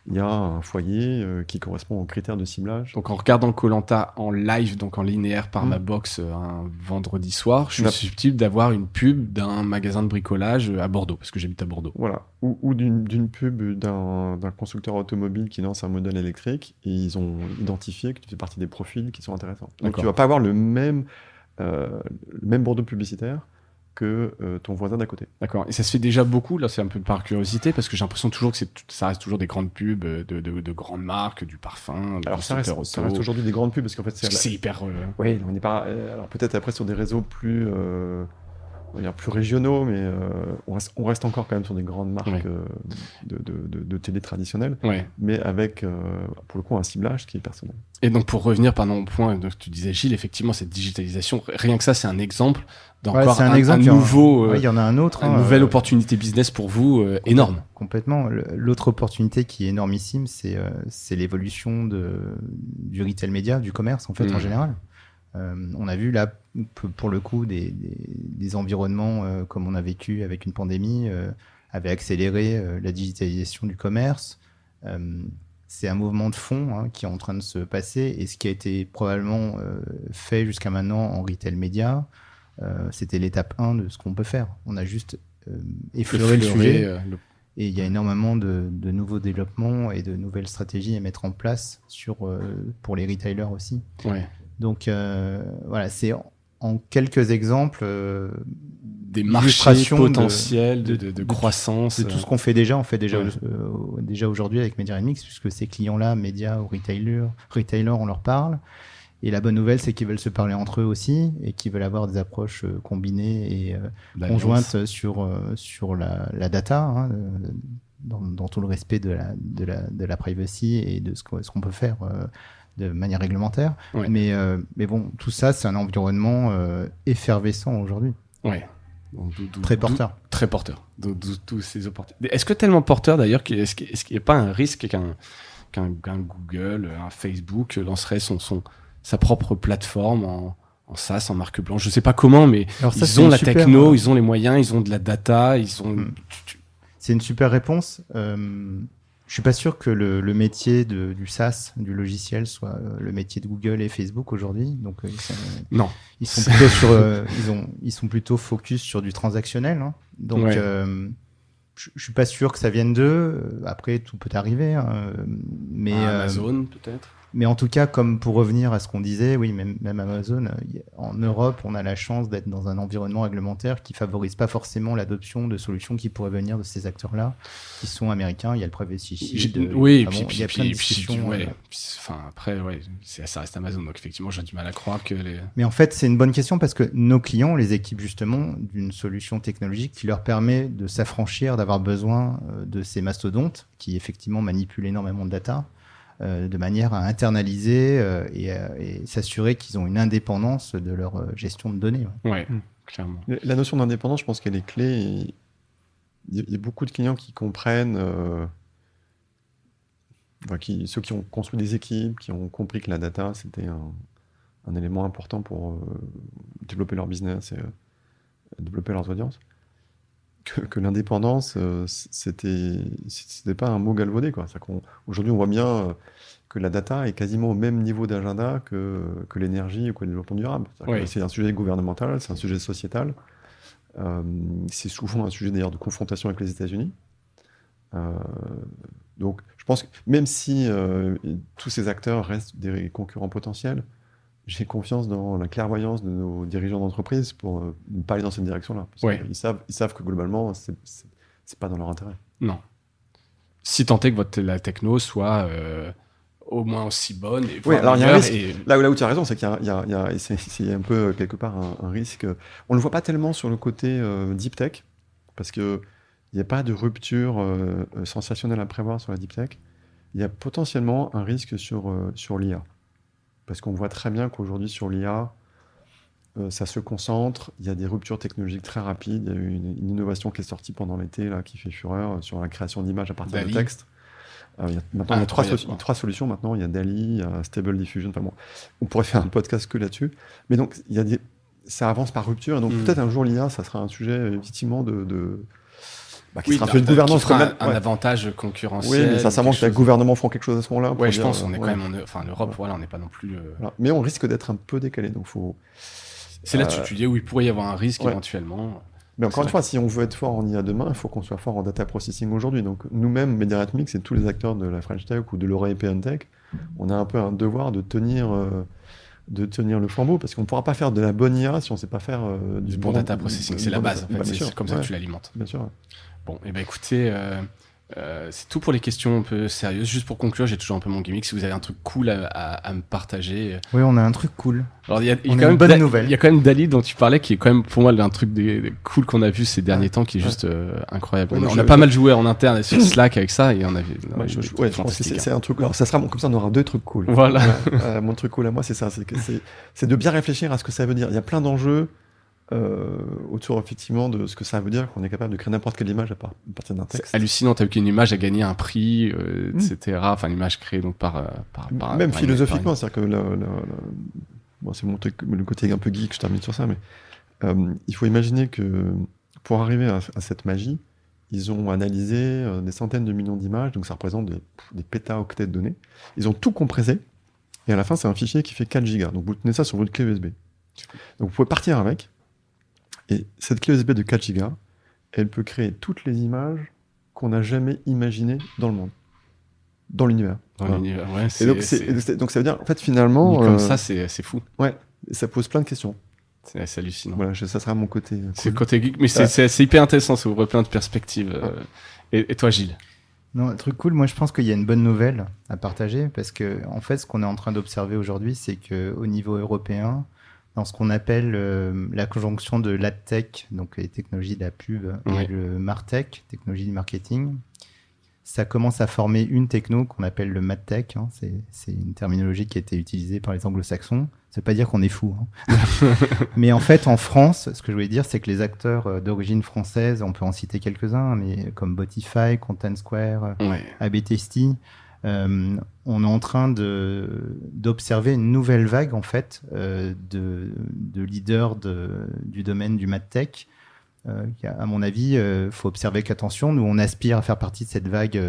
il y a un foyer qui correspond aux critères de ciblage. Donc en regardant Koh-Lanta en live, donc en linéaire par ma box un vendredi soir, je suis susceptible d'avoir une pub d'un magasin de bricolage à Bordeaux, parce que j'habite à Bordeaux. Voilà. Ou d'une pub d'un constructeur automobile qui lance un modèle électrique, et ils ont identifié que tu fais partie des profils qui sont intéressants. Donc tu vas pas avoir le même Bordeaux publicitaire que ton voisin d'à côté. D'accord. Et ça se fait déjà beaucoup, là c'est un peu par curiosité, parce que j'ai l'impression toujours que ça reste toujours des grandes pubs de grandes marques, du parfum, alors ça reste aujourd'hui des grandes pubs, parce qu'en fait c'est hyper... Oui, on n'est pas... alors peut-être après sur des réseaux plus va dire plus régionaux, mais on reste encore quand même sur des grandes marques Ouais. de télé traditionnelles, Ouais. mais avec, pour le coup, un ciblage qui est personnel. Et donc, pour revenir pardon, au point que tu disais, Gilles, effectivement, cette digitalisation, rien que ça, c'est un exemple d'encore c'est un exemple. un nouveau, Il y en a un autre. une nouvelle opportunité business pour vous, énorme. Complètement. L'autre opportunité qui est énormissime, c'est l'évolution du retail média, du commerce en fait en général. On a vu là, pour le coup, des environnements comme on a vécu avec une pandémie, avaient accéléré la digitalisation du commerce. C'est un mouvement de fond qui est en train de se passer, et ce qui a été probablement fait jusqu'à maintenant en retail média, c'était l'étape 1 de ce qu'on peut faire. On a juste effleuré le sujet. Et il y a énormément de nouveaux développements et de nouvelles stratégies à mettre en place pour les retailers aussi. Ouais. Donc voilà, c'est en quelques exemples des marchés potentiels de croissance. De tout ce qu'on fait déjà, on fait déjà aujourd'hui avec Media Mix, puisque ces clients-là, médias ou retailers, on leur parle. Et la bonne nouvelle, c'est qu'ils veulent se parler entre eux aussi, et qu'ils veulent avoir des approches combinées et conjointes sur la data, dans tout le respect de la privacy et de ce qu'on peut faire de manière réglementaire. Ouais. Mais bon, tout ça, c'est un environnement effervescent aujourd'hui. Ouais. Très porteur. Très porteur. D'où ces opportunités. Est-ce que tellement porteur d'ailleurs, est-ce qu'il n'y a pas un risque qu'un Google, un Facebook lancerait sa propre plateforme en SaaS, en marque blanche? Je ne sais pas comment, mais ils ont la techno, ils ont les moyens, ils ont de la data, ils ont... C'est une super réponse. Je suis pas sûr que le métier du SaaS, du logiciel, soit le métier de Google et Facebook aujourd'hui. Donc non, ils sont plutôt ils sont plutôt focus sur du transactionnel. Donc je suis pas sûr que ça vienne d'eux. Après, tout peut arriver. Mais Amazon peut-être. Mais en tout cas, comme pour revenir à ce qu'on disait, oui, même Amazon, en Europe, on a la chance d'être dans un environnement réglementaire qui favorise pas forcément l'adoption de solutions qui pourraient venir de ces acteurs-là, qui sont américains. Il y a le Privacy Shield. Oui, il y a plein de discussions. Après, ça reste Amazon, donc effectivement, j'ai du mal à croire que les... Mais en fait, c'est une bonne question parce que nos clients les équipent justement d'une solution technologique qui leur permet de s'affranchir d'avoir besoin de ces mastodontes qui effectivement manipulent énormément de data. De manière à internaliser et s'assurer qu'ils ont une indépendance de leur gestion de données. Ouais, clairement. La notion d'indépendance, je pense qu'elle est clé. Il y a beaucoup de clients qui comprennent, ceux qui ont construit des équipes, qui ont compris que la data, c'était un élément important pour développer leur business et développer leurs audiences. Que l'indépendance, c'était pas un mot galvaudé, quoi. Aujourd'hui, on voit bien que la data est quasiment au même niveau d'agenda que l'énergie ou que le développement durable. C'est un sujet gouvernemental, c'est un sujet sociétal. C'est souvent un sujet d'ailleurs de confrontation avec les États-Unis. Donc, je pense que même si tous ces acteurs restent des concurrents potentiels, j'ai confiance dans la clairvoyance de nos dirigeants d'entreprise pour ne pas aller dans cette direction-là. Ils savent que globalement, c'est pas dans leur intérêt. Non. Si tant est que la techno soit au moins aussi bonne. Oui, alors il y a un risque. Là où tu as raison, c'est qu'il y a c'est un peu quelque part un risque. On ne le voit pas tellement sur le côté deep tech, parce qu'il n'y a pas de rupture sensationnelle à prévoir sur la deep tech. Il y a potentiellement un risque sur l'IA. Parce qu'on voit très bien qu'aujourd'hui, sur l'IA, ça se concentre. Il y a des ruptures technologiques très rapides. Il y a eu une innovation qui est sortie pendant l'été, là, qui fait fureur, sur la création d'images à partir de texte. Il y a trois solutions maintenant. Il y a DALL-E, il y a Stable Diffusion. Enfin bon, on pourrait faire un podcast que là-dessus. Mais donc, ça avance par rupture. Et donc, peut-être un jour, l'IA, ça sera un sujet, effectivement, qui sera un sujet de gouvernance. Qui fera un avantage concurrentiel. Oui, mais ça manque que les gouvernements font quelque chose à ce moment-là. Oui, je pense qu'on est quand même en Europe, on n'est pas non plus... Mais on risque d'être un peu décalé, donc faut... C'est là tu dis où il pourrait y avoir un risque éventuellement. Mais encore une fois, si on veut être fort en IA demain, il faut qu'on soit fort en data processing aujourd'hui. Donc nous-mêmes, Media Mix et tous les acteurs de la French Tech ou de l'European Tech, on a un peu un devoir de tenir le flambeau, parce qu'on ne pourra pas faire de la bonne IA si on ne sait pas faire du bon data processing. C'est la base, en fait. C'est comme ça que tu l'alimentes. Bien sûr. Bon, et écoutez, C'est tout pour les questions un peu sérieuses. Juste pour conclure, j'ai toujours un peu mon gimmick. Si vous avez un truc cool à me partager. Oui, on a un truc cool. Alors, il y a On a quand une même bonne nouvelle. Il y a quand même Dali dont tu parlais, qui est quand même pour moi un truc des cool qu'on a vu ces derniers temps, qui est juste incroyable. Ouais, On a pas mal joué en interne sur Slack avec ça, et on a vu. Je pense que c'est un truc. Alors ça sera comme ça, on aura 2 trucs cool. Voilà. Mon truc cool à moi, c'est ça, c'est de bien réfléchir à ce que ça veut dire. Il y a plein d'enjeux autour effectivement de ce que ça veut dire, qu'on est capable de créer n'importe quelle image à partir d'un texte. C'est hallucinant. T'as vu qu'une image a gagné un prix, etc. Enfin, une image créée donc par même philosophiquement, c'est-à-dire que bon, c'est mon truc, le côté un peu geek, je termine sur ça, mais il faut imaginer que pour arriver à cette magie, ils ont analysé des centaines de millions d'images, donc ça représente des pétaoctets de données. Ils ont tout compressé, et à la fin, c'est un fichier qui fait 4 gigas. Donc vous tenez ça sur votre clé USB. Donc vous pouvez partir avec, et cette clé USB de 4 gigas, elle peut créer toutes les images qu'on n'a jamais imaginées dans le monde, dans l'univers. Ouais, et donc ça veut dire, en fait, finalement... Comme ça, c'est fou. Ouais, ça pose plein de questions. C'est hallucinant. Voilà, ça sera mon côté. C'est le côté geek, mais c'est hyper intéressant, ça ouvre plein de perspectives. Et toi, Gilles? Non, un truc cool, moi je pense qu'il y a une bonne nouvelle à partager, parce que en fait, ce qu'on est en train d'observer aujourd'hui, c'est qu'au niveau européen, dans ce qu'on appelle la conjonction de l'adtech, donc les technologies de la pub, et le martech, technologie du marketing, ça commence à former une techno qu'on appelle le madtech. Hein. C'est une terminologie qui a été utilisée par les anglo-saxons. Ça veut pas dire qu'on est fou. Hein. Mais en fait, en France, ce que je voulais dire, c'est que les acteurs d'origine française, on peut en citer quelques-uns, mais comme Botify, Content Square, AB Tasty, on est en train d'observer une nouvelle vague en fait de leaders du domaine du madtech. À mon avis, faut observer qu'attention, nous on aspire à faire partie de cette vague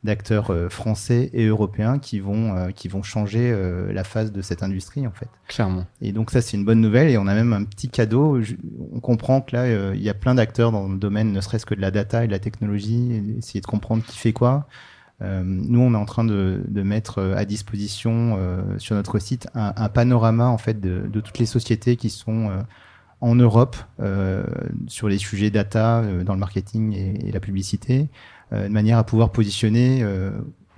d'acteurs français et européens qui vont changer la face de cette industrie en fait. Clairement. Et donc ça c'est une bonne nouvelle, et on a même un petit cadeau. On comprend que là il y a plein d'acteurs dans le domaine, ne serait-ce que de la data et de la technologie, essayer de comprendre qui fait quoi. Nous, on est en train de mettre à disposition sur notre site un panorama en fait de toutes les sociétés qui sont en Europe sur les sujets data dans le marketing et la publicité, de manière à pouvoir positionner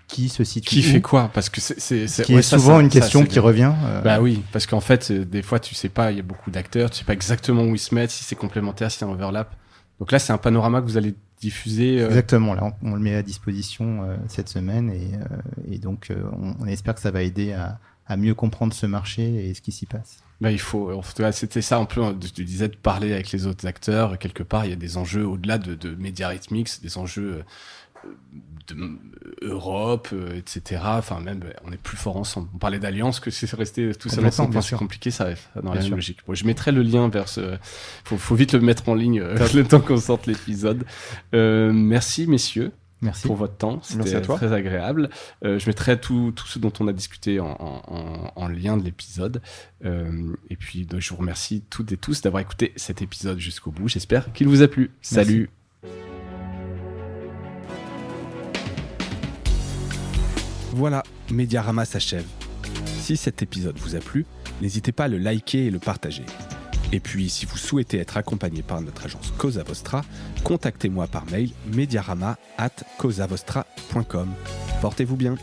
qui se situe qui où, fait quoi, parce que c'est qui est souvent une question qui revient. Bah oui, parce qu'en fait, des fois, tu sais pas, il y a beaucoup d'acteurs, tu sais pas exactement où ils se mettent, si c'est complémentaire, si c'est un overlap. Donc là, c'est un panorama que vous allez diffuser. Exactement, là, on le met à disposition cette semaine, et donc on espère que ça va aider à mieux comprendre ce marché et ce qui s'y passe. Bah, il faut, c'était ça un peu, tu disais, de parler avec les autres acteurs. Quelque part, il y a des enjeux au-delà de MediaRhythmics, des enjeux de Europe, etc. Enfin, même, on est plus fort ensemble. On parlait d'alliance, que c'est resté tout seul ensemble. Enfin, c'est compliqué, ça reste dans la même logique. Bon, je mettrai le lien vers ce. Faut vite le mettre en ligne le temps qu'on sorte l'épisode. Merci, messieurs. Merci pour votre temps, c'était très agréable. Je mettrai tout ce dont on a discuté en lien de l'épisode. Et puis, je vous remercie toutes et tous d'avoir écouté cet épisode jusqu'au bout. J'espère qu'il vous a plu. Salut. Voilà, Mediarama s'achève. Si cet épisode vous a plu, n'hésitez pas à le liker et le partager. Et puis, si vous souhaitez être accompagné par notre agence Cosa Vostra, contactez-moi par mail mediarama@cosavostra.com. Portez-vous bien.